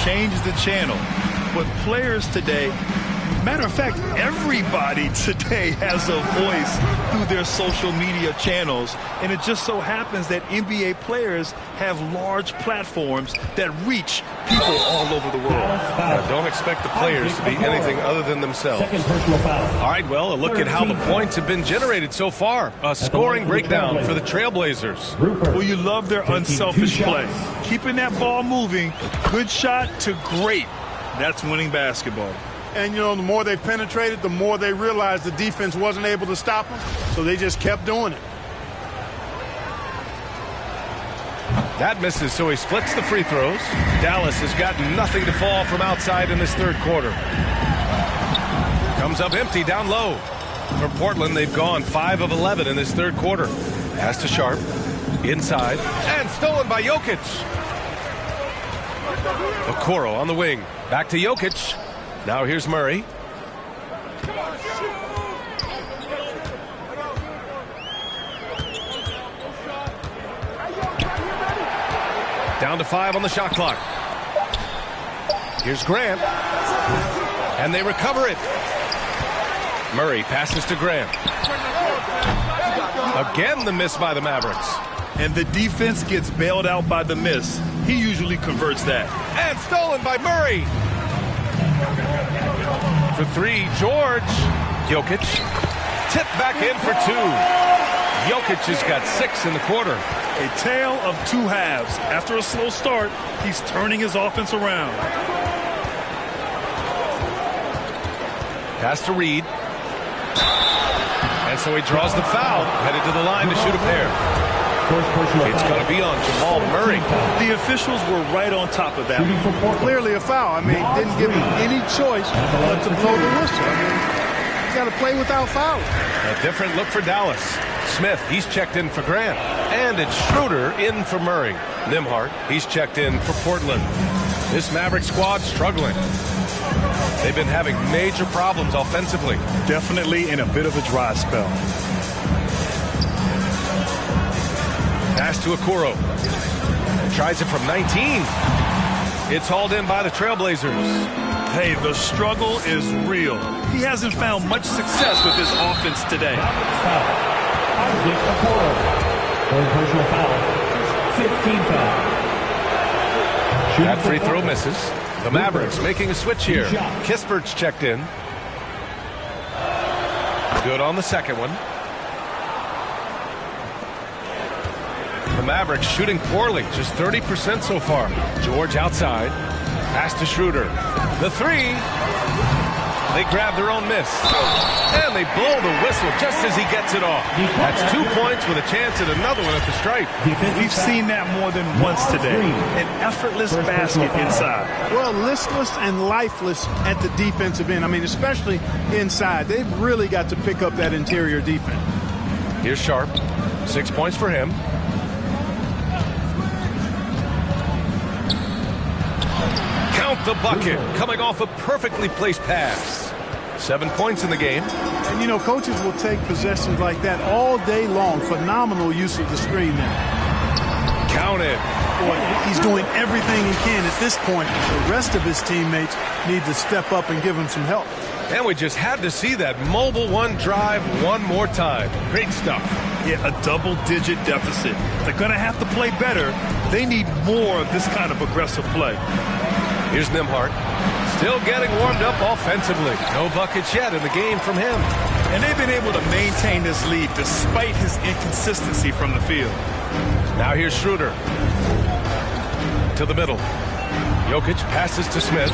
change the channel. But players today, Matter of fact, everybody today has a voice through their social media channels, and it just so happens that NBA players have large platforms that reach people all over the world. Don't expect the players to be anything other than themselves. All right, well, a look at how the points have been generated so far. A scoring breakdown for the Trailblazers. Well, you love their unselfish play. Keeping that ball moving, good shot to great. That's winning basketball. And, you know, the more they penetrated, the more they realized the defense wasn't able to stop them, so they just kept doing it. That misses, so he splits the free throws. Dallas has got nothing to fall from outside in this third quarter. Comes up empty down low. For Portland, they've gone 5 of 11 in this third quarter. Pass to Sharp. Inside. And stolen by Jokic. Okoro on the wing. Back to Jokic. Now here's Murray. Down to 5 on the shot clock. Here's Grant. And they recover it. Murray passes to Grant. Again, the miss by the Mavericks. And the defense gets bailed out by the miss. He usually converts that. And stolen by Murray. For 3, George. Jokic. Tip back in for 2. Jokic has got 6 in the quarter. A tale of 2 halves. After a slow start, he's turning his offense around. Pass to Reed. And so he draws the foul. Headed to the line to shoot a pair. It's going to be on Jamal Murray. The officials were right on top of that. Clearly a foul. I mean, didn't give him any choice but to blow the whistle. I mean, he's got to play without fouling. A different look for Dallas. Smith, he's checked in for Grant. And it's Schroeder in for Murray. Nimhart, he's checked in for Portland. This Maverick squad struggling. They've been having major problems offensively. Definitely in a bit of a dry spell. Pass to Okoro. Tries it from 19. It's hauled in by the Trailblazers. Hey, the struggle is real. He hasn't found much success with his offense today. Personal foul. 15 foul. That free throw misses. The Mavericks making a switch here. Kispert's checked in. Good on the second one. The Mavericks shooting poorly, just 30% so far. George outside. Pass to Schroeder. The 3. They grab their own miss. And they blow the whistle just as he gets it off. That's 2 points with a chance at another one at the stripe. We've seen that more than once today. An effortless basket inside. Well, listless and lifeless at the defensive end. I mean, especially inside. They've really got to pick up that interior defense. Here's Sharp. 6 points for him. Count the bucket, coming off a perfectly placed pass. 7 points in the game. And, you know, coaches will take possessions like that all day long. Phenomenal use of the screen there. Count it. Boy, he's doing everything he can at this point. The rest of his teammates need to step up and give him some help. And we just had to see that mobile one drive one more time. Great stuff. Yeah, a double-digit deficit. They're going to have to play better. They need more of this kind of aggressive play. Here's Nimhart. Still getting warmed up offensively. No buckets yet in the game from him. And they've been able to maintain this lead despite his inconsistency from the field. Now here's Schroeder. To the middle. Jokic passes to Smith.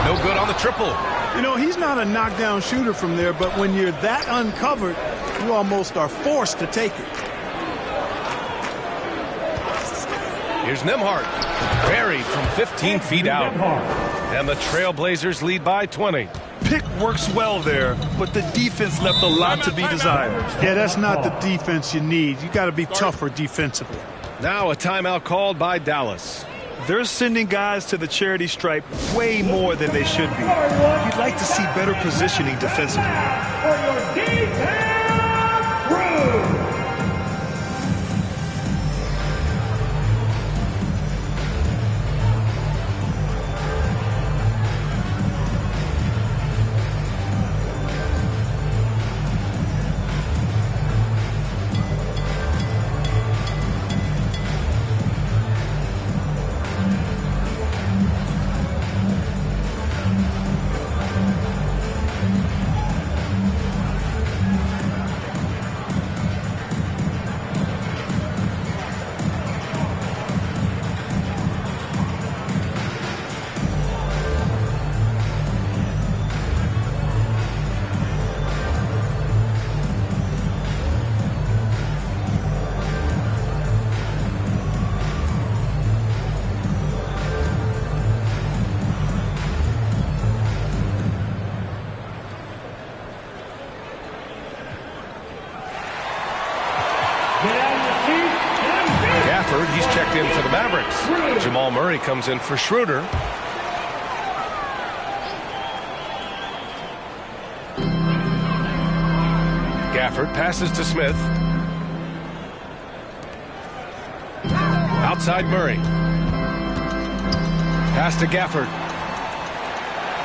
No good on the triple. You know, he's not a knockdown shooter from there, but when you're that uncovered, you almost are forced to take it. Here's Nimhart. Buried from 15 feet out. And the Trailblazers lead by 20. Pick works well there, but the defense left a lot to be desired. Yeah, that's not the defense you need. You got to be tougher defensively. Now a timeout called by Dallas. They're sending guys to the charity stripe way more than they should be. You'd like to see better positioning defensively. for the Mavericks. Jamal Murray comes in for Schroeder. Gafford passes to Smith. Outside Murray. Pass to Gafford.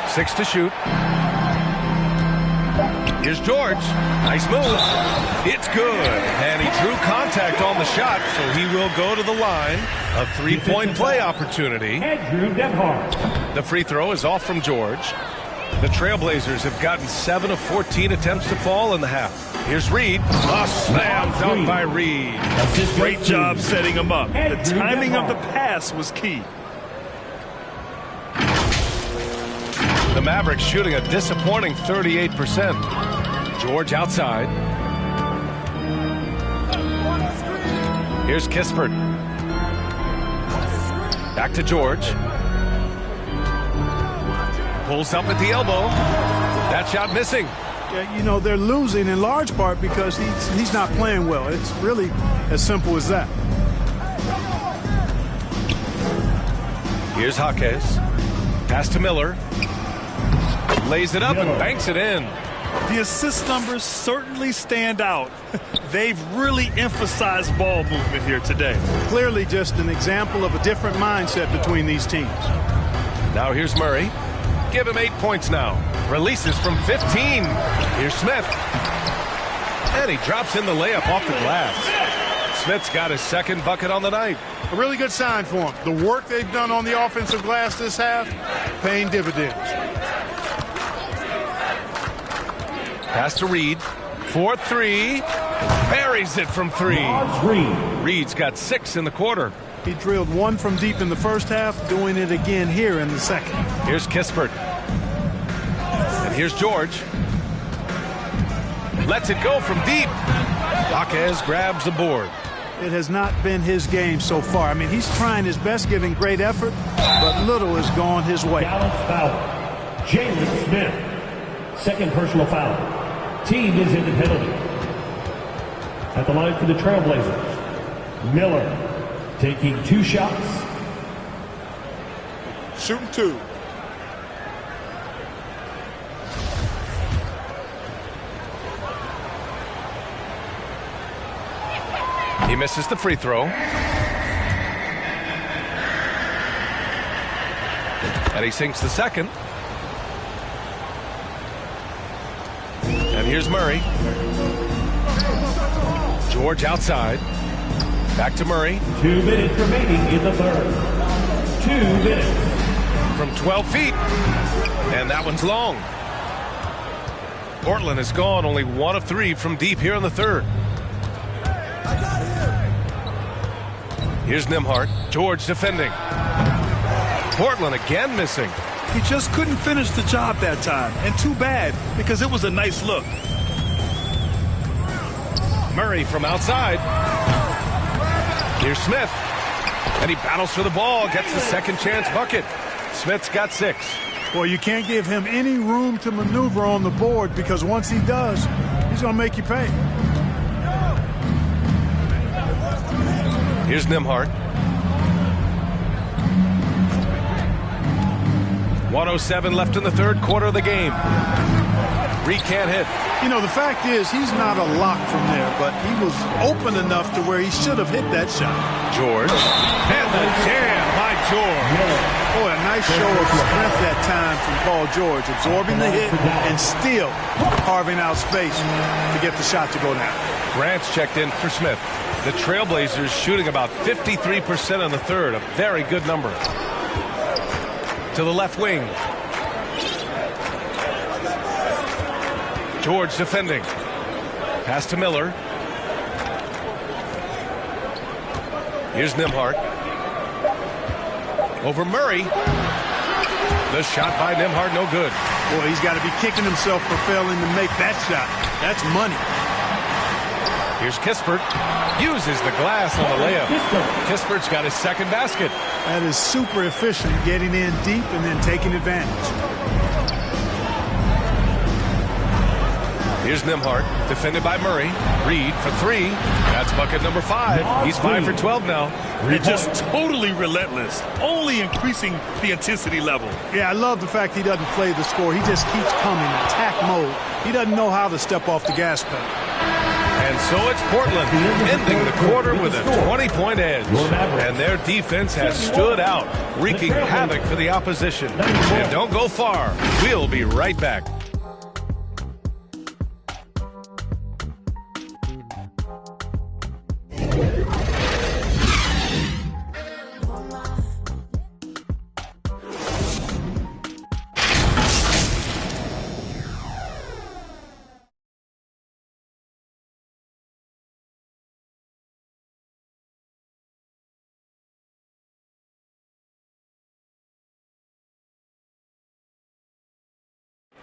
6 to shoot. Here's George. Nice move. It's good. And he drew contact on the shot, so he will go to the line. A three-point play opportunity. The free throw is off from George. The Trailblazers have gotten 7 of 14 attempts to fall in the half. Here's Reed. A slam dunk by Reed. Great job setting him up. The timing of the pass was key. The Mavericks shooting a disappointing 38%. George outside. Here's Kispert. Back to George. Pulls up at the elbow. That shot missing. Yeah, you know, they're losing in large part because he's not playing well. It's really as simple as that. Here's Jaquez. Pass to Miller. Lays it up and banks it in. The assist numbers certainly stand out. They've really emphasized ball movement here today. Clearly just an example of a different mindset between these teams. Now here's Murray. Give him 8 points now. Releases from 15. Here's Smith. And he drops in the layup off the glass. Smith's got his second bucket on the night. A really good sign for him. The work they've done on the offensive glass this half, paying dividends. Pass to Reed. 4-3. Buries it from 3. Reed's got 6 in the quarter. He drilled 1 from deep in the first half, doing it again here in the second. Here's Kispert. And here's George. Lets it go from deep. Jaquez grabs the board. It has not been his game so far. I mean, he's trying his best, giving great effort, but little has gone his way. Dallas foul. Jalen Smith. Second personal foul. Team is in the penalty. At the line for the Trailblazers, Miller taking 2 shots. Shooting 2. He misses the free throw. And he sinks the second. And here's Murray. George outside. Back to Murray. 2 minutes remaining in the third. 2 minutes. From 12 feet. And that one's long. Portland has gone only 1 of 3 from deep here in the third. Here's Nembhard. George defending. Portland again missing. He just couldn't finish the job that time. And too bad, because it was a nice look. Murray from outside. Here's Smith. And he battles for the ball. Gets the second chance bucket. Smith's got 6. Well, you can't give him any room to maneuver on the board because once he does, he's going to make you pay. Here's Nembhard. 1:07 left in the third quarter of the game. Reed can't hit. You know, the fact is he's not a lock from there, but he was open enough to where he should have hit that shot. George. And the jam by George. Boy, a nice show of strength that time from Paul George, absorbing the hit and still carving out space to get the shot to go down. Grant's checked in for Smith. The Trailblazers shooting about 53% in the third, a very good number. To the left wing. George defending. Pass to Miller. Here's Nembhard. Over Murray. The shot by Nembhard, no good. Boy, he's got to be kicking himself for failing to make that shot. That's money. Here's Kispert. Uses the glass on the layup. Kispert's got his second basket. That is super efficient, getting in deep and then taking advantage. Here's Nembhard, defended by Murray. Reed for three. That's bucket number 5. He's 5 for 12 now. They're just totally relentless, only increasing the intensity level. Yeah, I love the fact he doesn't play the score. He just keeps coming, attack mode. He doesn't know how to step off the gas pedal. And so it's Portland ending the quarter with a 20-point edge. And their defense has stood out, wreaking havoc for the opposition. And don't go far. We'll be right back.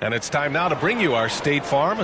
And it's time now to bring you our State Farm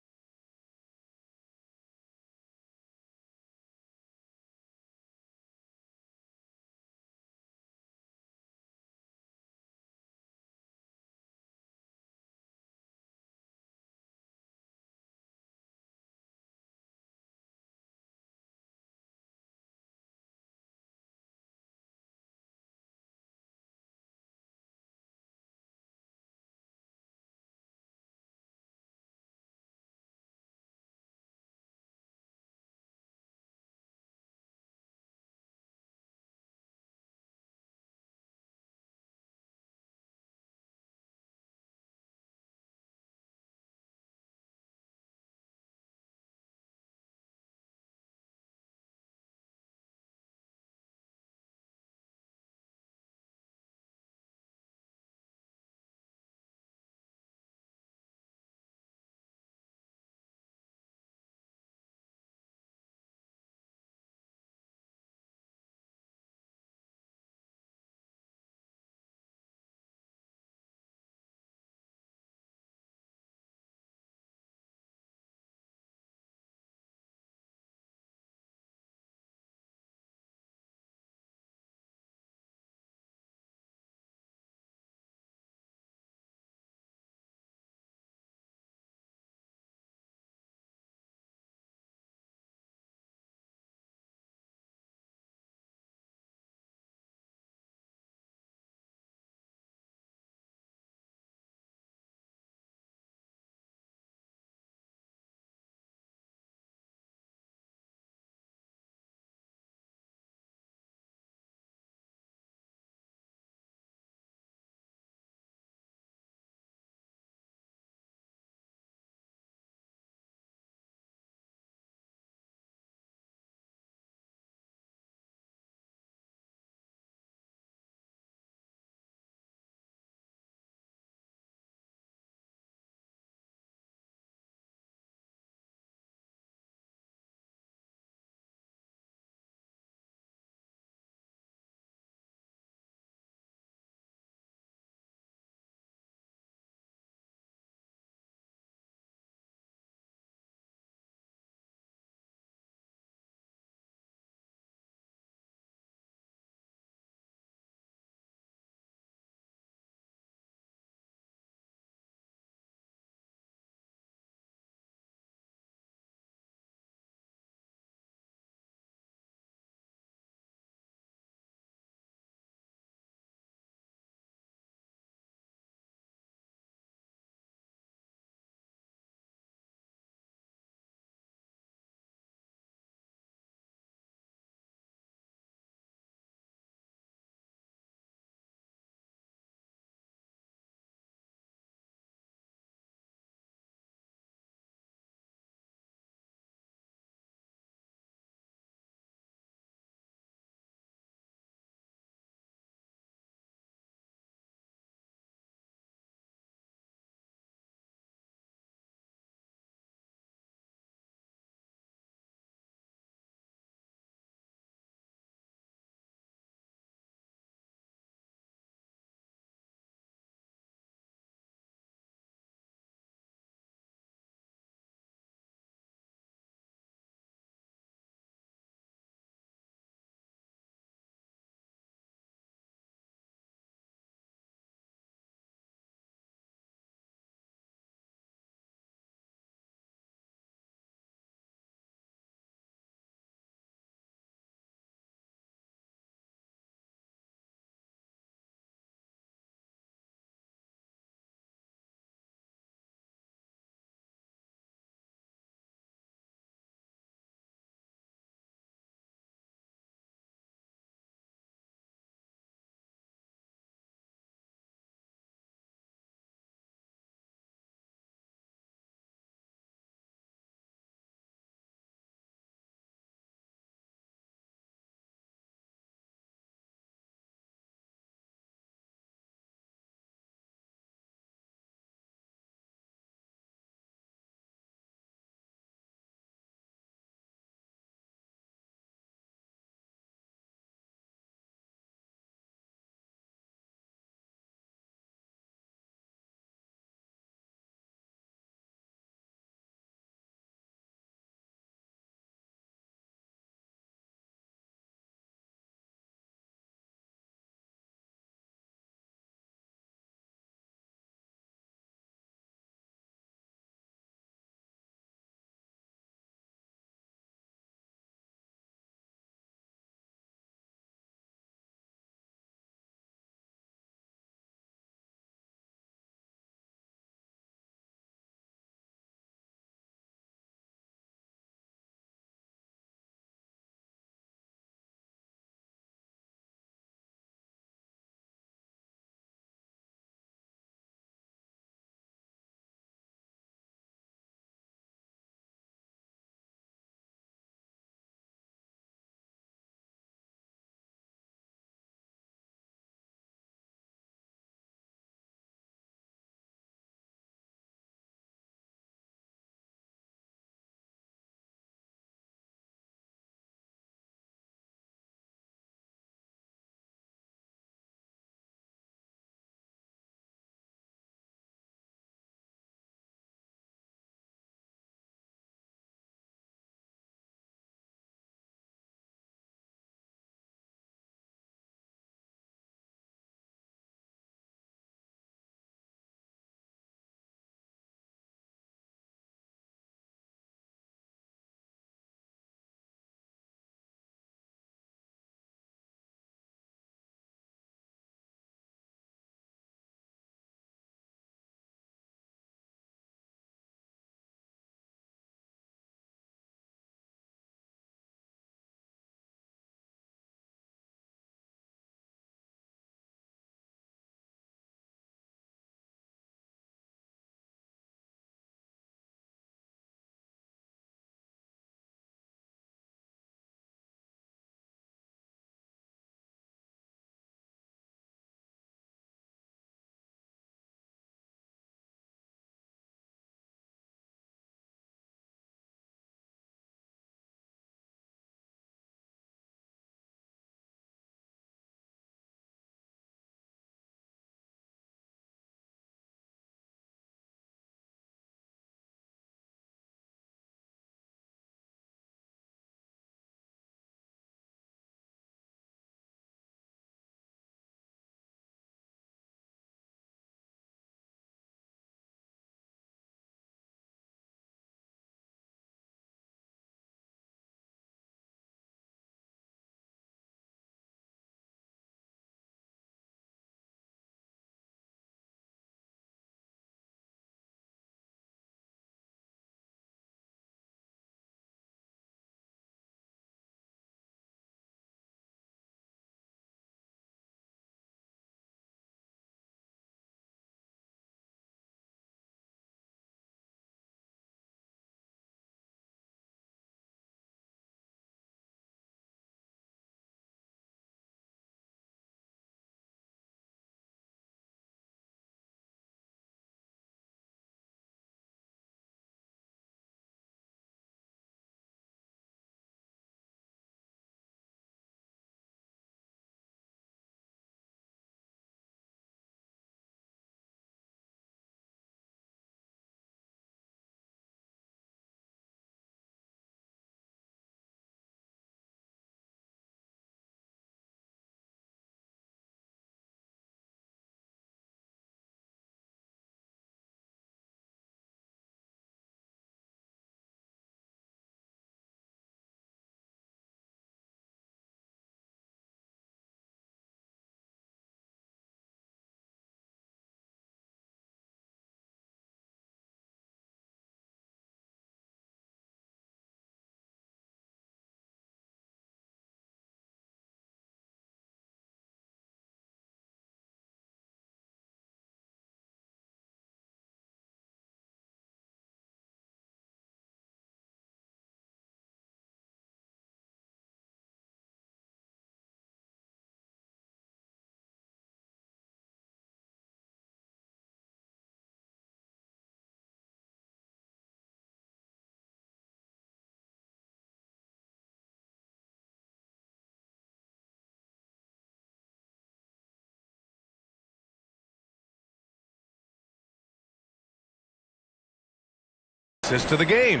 assist of the game.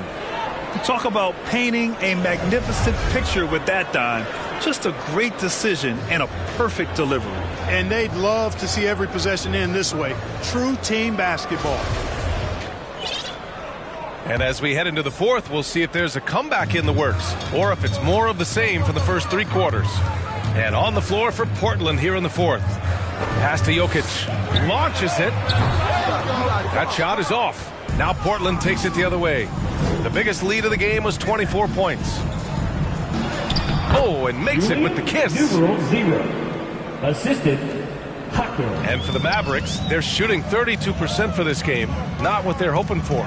Talk about painting a magnificent picture with that dime. Just a great decision and a perfect delivery. And they'd love to see every possession end this way. True team basketball. And as we head into the fourth, we'll see if there's a comeback in the works or if it's more of the same for the first 3 quarters. And on the floor for Portland here in the fourth. Pass to Jokic. Launches it. That shot is off. Now Portland takes it the other way. The biggest lead of the game was 24 points. Oh, and makes it with the kiss. Numeral 0. Assisted, Haka. And for the Mavericks, they're shooting 32% for this game. Not what they're hoping for.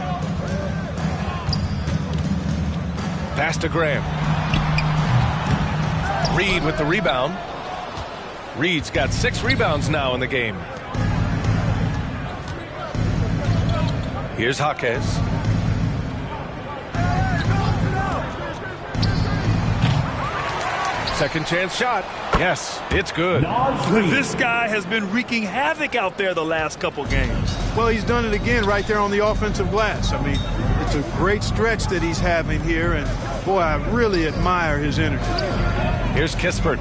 Pass to Graham. Reed with the rebound. Reed's got 6 rebounds now in the game. Here's Jaquez. Second chance shot. Yes, it's good. This guy has been wreaking havoc out there the last couple games. Well, he's done it again right there on the offensive glass. I mean, it's a great stretch that he's having here, and boy, I really admire his energy. Here's Kispert.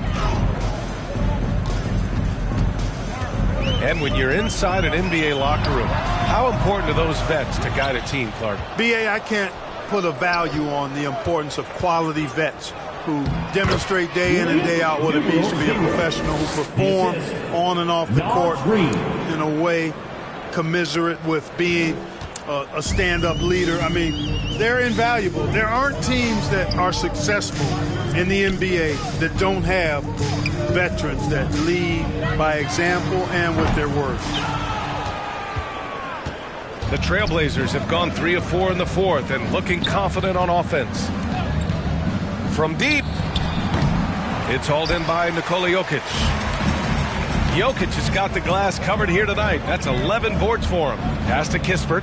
And when you're inside an NBA locker room, how important are those vets to guide a team, Clark? B.A., I can't put a value on the importance of quality vets who demonstrate day in and day out what it means to be a professional, who perform on and off the court in a way commiserate with being a stand-up leader. I mean, they're invaluable. There aren't teams that are successful in the NBA that don't have veterans that lead by example and with their words. The Trailblazers have gone 3 of 4 in the fourth and looking confident on offense. From deep, it's hauled in by Nikola Jokic. Jokic has got the glass covered here tonight. That's 11 boards for him. Pass to Kispert.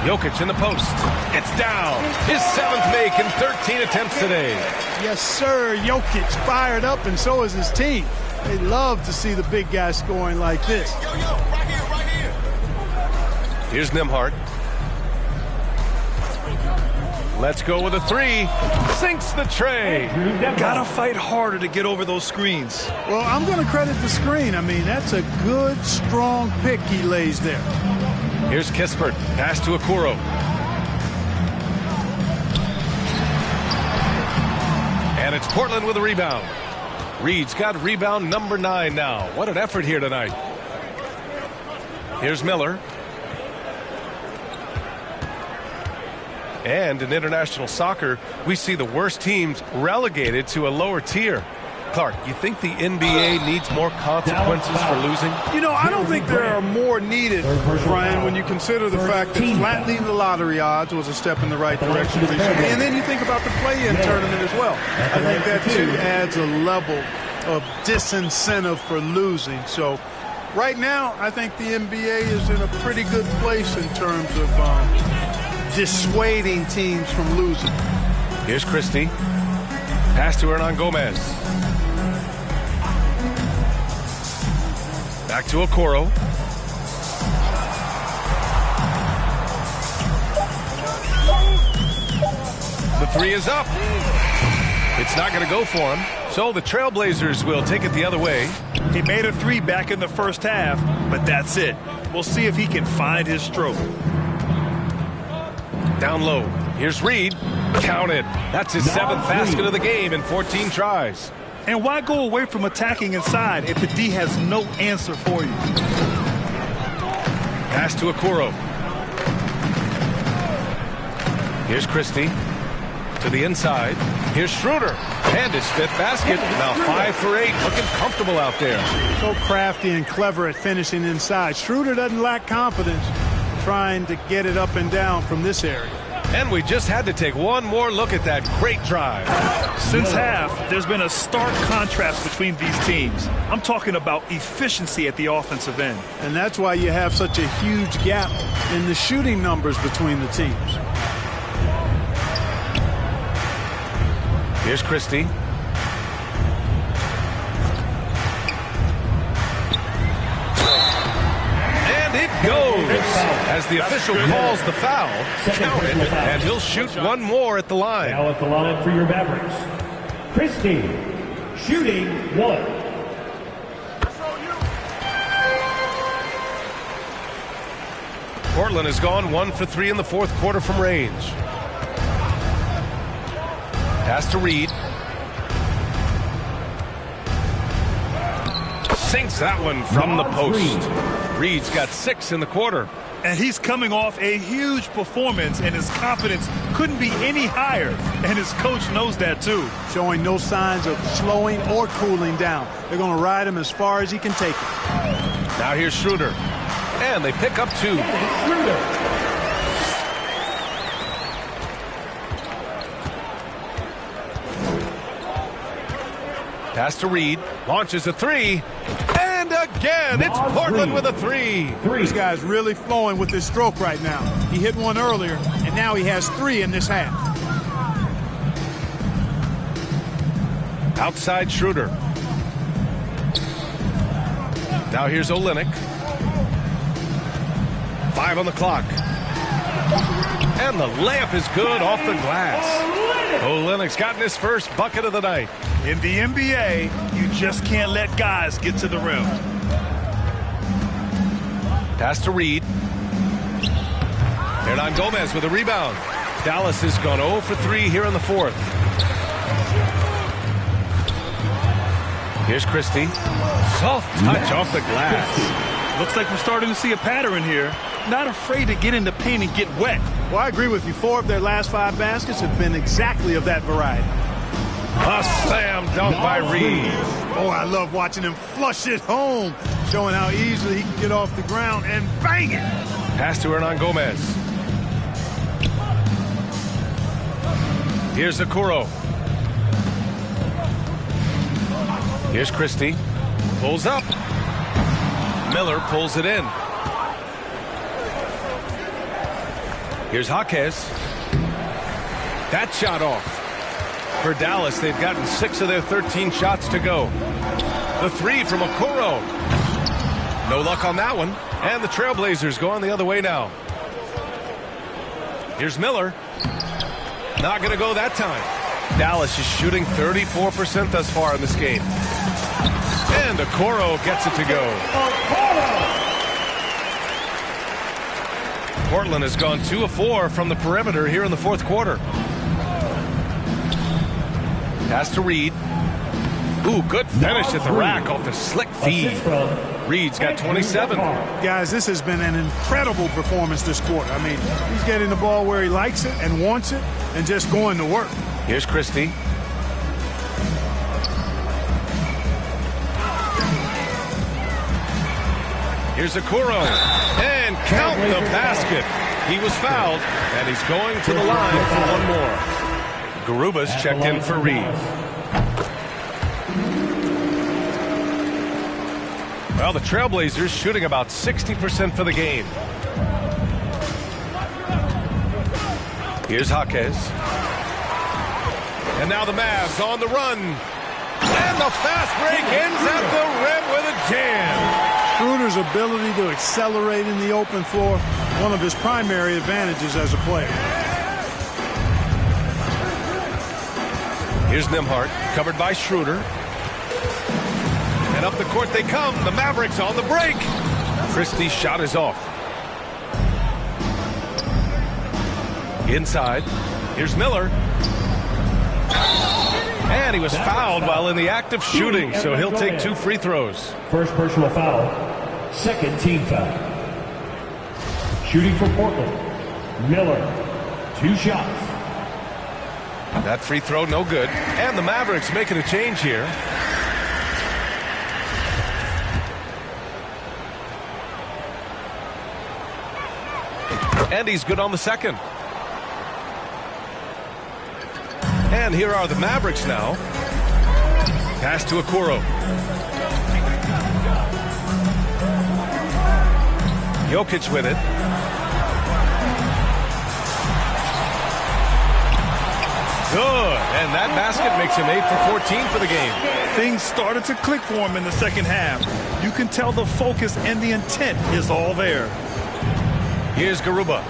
Jokic in the post. It's down. His 7th make in 13 attempts today. Yes, sir. Jokic fired up, and so is his team. They love to see the big guy scoring like this. Right here. Here's Nembhard. Let's go with a 3. Sinks the tray. Gotta fight harder to get over those screens. Well, I'm going to credit the screen. I mean, that's a good, strong pick he lays there. Here's Kispert. Pass to Okoro. And it's Portland with a rebound. Reed's got rebound number 9 now. What an effort here tonight. Here's Miller. And in international soccer, we see the worst teams relegated to a lower tier. Clark, you think the NBA needs more consequences for losing? You know, I don't think there are more needed, Brian, when you consider the fact that flattening the lottery odds was a step in the right direction. And then you think about the play-in tournament as well. I think that, too, adds a level of disincentive for losing. So right now, I think the NBA is in a pretty good place in terms of dissuading teams from losing. Here's Christie. Pass to Hernan Gomez. Back to Okoro. The 3 is up. It's not going to go for him. So the Trailblazers will take it the other way. He made a 3 back in the first half, but that's it. We'll see if he can find his stroke. Down low. Here's Reed. Counted. That's his 7th basket of the game in 14 tries. And why go away from attacking inside if the D has no answer for you? Pass to Okoro. Here's Christie. To the inside. Here's Schroeder. And his 5th basket. Now 5 for 8. Looking comfortable out there. So crafty and clever at finishing inside. Schroeder doesn't lack confidence trying to get it up and down from this area. And we just had to take one more look at that great drive. Since half, there's been a stark contrast between these teams. I'm talking about efficiency at the offensive end. And that's why you have such a huge gap in the shooting numbers between the teams. Here's Christie. And it goes. as the official calls the foul. Count it, and he'll shoot one more at the line. Now at the line for your Mavericks, Christie, shooting 1. Portland has gone 1 for 3 in the fourth quarter from range. Pass to Reed. Sinks that one from the post. Reed's got 6 in the quarter. And he's coming off a huge performance, and his confidence couldn't be any higher. And his coach knows that, too. Showing no signs of slowing or cooling down. They're going to ride him as far as he can take it. Now here's Schroeder. And they pick up 2. Pass to Reed. Launches a 3. And again, it's Portland with a 3. This guy's really flowing with his stroke right now. He hit one earlier, and now he has 3 in this half. Outside Schroeder. Now here's Olynyk. 5 on the clock. And the layup is good off the glass. Olynyk's gotten his first bucket of the night. In the NBA, you just can't let guys get to the rim. Pass to Reed. Hernan Gomez with a rebound. Dallas has gone 0 for 3 here in the fourth. Here's Christie. Soft touch off the glass. Looks like we're starting to see a pattern here. Not afraid to get in the paint and get wet. Well, I agree with you. 4 of their last 5 baskets have been exactly of that variety. A slam dunk by Reed. Oh, I love watching him flush it home, showing how easily he can get off the ground and bang it. Pass to Hernan Gomez. Here's Okoro. Here's Christie. Pulls up. Miller pulls it in. Here's Jaquez. That shot off. For Dallas, they've gotten 6 of their 13 shots to go. The 3 from Okoro. No luck on that one. And the Trailblazers going the other way now. Here's Miller. Not going to go that time. Dallas is shooting 34% thus far in this game. And Okoro gets it to go. Portland has gone 2 of 4 from the perimeter here in the fourth quarter. Pass to Reed. Ooh, good finish at the rack off the slick feed. Reed's got 27. Guys, this has been an incredible performance this quarter. I mean, he's getting the ball where he likes it and wants it and just going to work. Here's Christie. Here's Okoro. And count the basket. He was fouled, and he's going to the line for one more. Garuba's checked in for Reed. Well, the Trailblazers shooting about 60% for the game. Here's Jaquez. And now the Mavs on the run. And the fast break ends at the rim with a jam. Schroeder's ability to accelerate in the open floor, one of his primary advantages as a player. Here's Nembhard, covered by Schroeder. And up the court they come. The Mavericks on the break. Christie's shot is off. Inside. Here's Miller. And he was fouled while in the act of shooting, so he'll take 2 free throws. First personal foul. Second team foul. Shooting for Portland. Miller. 2 shots. That free throw no good. And the Mavericks making a change here. And he's good on the second. And here are the Mavericks now. Pass to Okoro. Jokic with it. Good. And that basket makes him 8 for 14 for the game. Things started to click for him in the second half. You can tell the focus and the intent is all there. Here's Garuba.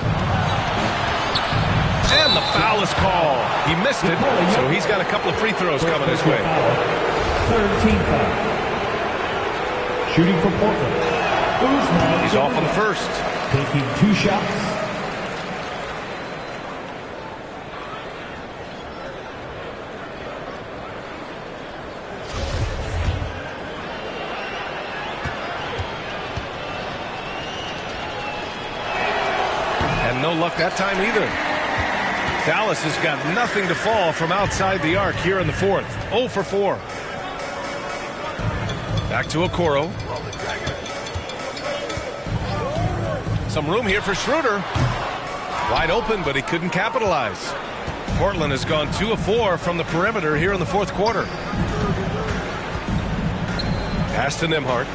And the foul is called. He missed it, so he's got a couple of free throws coming his way. Third team foul. Shooting for Portland. He's off on the first. Taking 2 shots. And no luck that time either. Dallas has got nothing to fall from outside the arc here in the fourth. 0 for 4. Back to Okoro. Some room here for Schroeder. Wide open, but he couldn't capitalize. Portland has gone 2 of 4 from the perimeter here in the fourth quarter. Pass to Nembhard.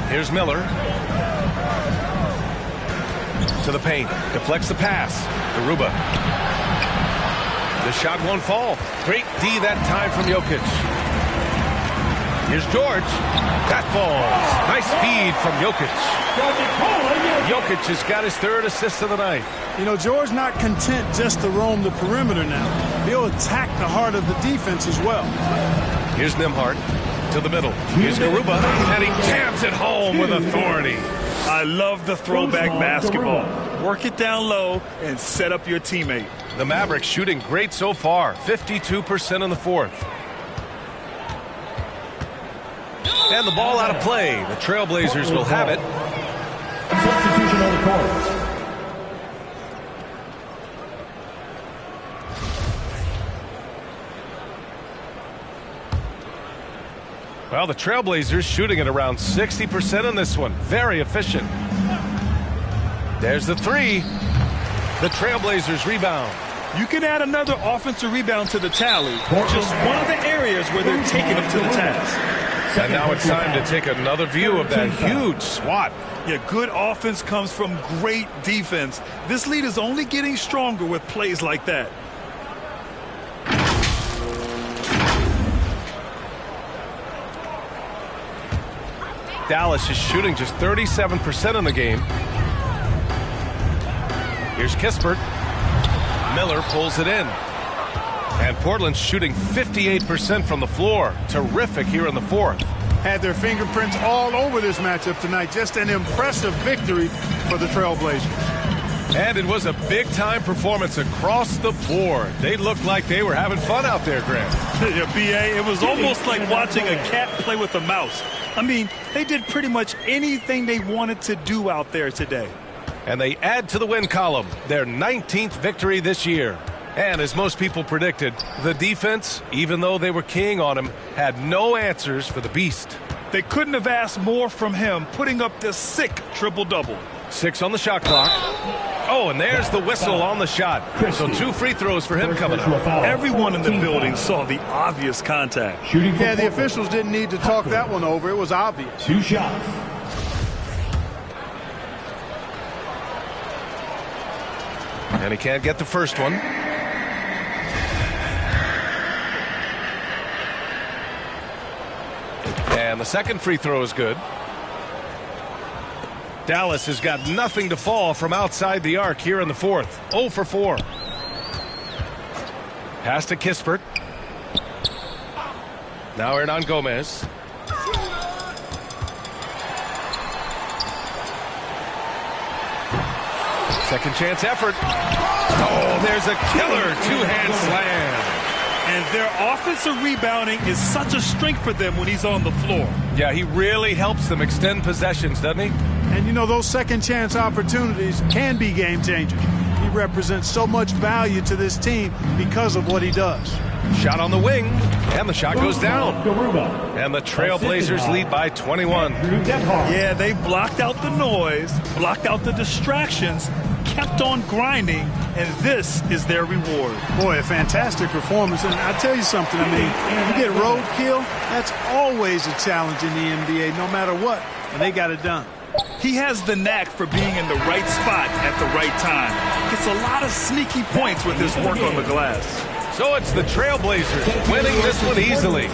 Here's Miller. To the paint. Deflects the pass. Garuba. The shot won't fall. Great D that time from Jokic. Here's George. That falls. Nice feed from Jokic. Jokic has got his 3rd assist of the night. You know, George not content just to roam the perimeter now. He'll attack the heart of the defense as well. Here's Nembhard to the middle. Here's Garuba, and he jams it home with authority. I love the throwback basketball. Work it down low and set up your teammate. The Mavericks shooting great so far. 52% in the fourth. And the ball out of play. The Trailblazers will have it. Substitution on the court. Well, the Trailblazers shooting at around 60% in this one. Very efficient. There's the 3. The Trailblazers rebound. You can add another offensive rebound to the tally. Just one of the areas where they're taking them to the task. And now it's time to take another view of that huge swat. Yeah, good offense comes from great defense. This lead is only getting stronger with plays like that. Dallas is shooting just 37% in the game. Here's Kispert. Miller pulls it in. And Portland's shooting 58% from the floor. Terrific here in the fourth. Had their fingerprints all over this matchup tonight. Just an impressive victory for the Trailblazers. And it was a big-time performance across the board. They looked like they were having fun out there, Grant. Yeah, B.A., it was almost like watching a cat play with a mouse. I mean, they did pretty much anything they wanted to do out there today. And they add to the win column, their 19th victory this year. And as most people predicted, the defense, even though they were keying on him, had no answers for the beast. They couldn't have asked more from him, putting up this sick triple-double. 6 on the shot clock. Oh, and there's the whistle on the shot. So 2 free throws for him coming up. Everyone in the building saw the obvious contact. Yeah, the officials didn't need to talk that one over. It was obvious. 2 shots. And he can't get the first one. And the second free throw is good. Dallas has got nothing to fall from outside the arc here in the fourth. 0 for 4. Pass to Kispert. Now Hernan Gomez. Second chance effort. Oh, there's a killer two-hand slam. And their offensive rebounding is such a strength for them when he's on the floor. Yeah, he really helps them extend possessions, doesn't he? And, you know, those second chance opportunities can be game changers. He represents so much value to this team because of what he does. Shot on the wing, and the shot goes down. And the Trailblazers lead by 21. Yeah, they blocked out the noise, blocked out the distractions, kept on grinding, and this is their reward. Boy, a fantastic performance. And I tell you something, I mean, you get roadkill, that's always a challenge in the NBA, no matter what, and they got it done. He has the knack for being in the right spot at the right time. Gets a lot of sneaky points with his work on the glass. So it's the Trailblazers winning this one easily.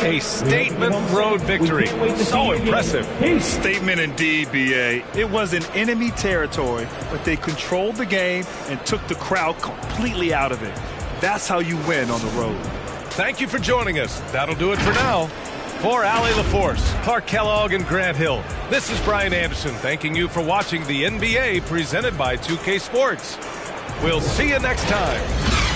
A statement road victory. So impressive. Statement indeed, B.A. It was in enemy territory, but they controlled the game and took the crowd completely out of it. That's how you win on the road. Thank you for joining us. That'll do it for now. For Allie LaForce, Clark Kellogg, and Grant Hill, this is Brian Anderson thanking you for watching the NBA presented by 2K Sports. We'll see you next time.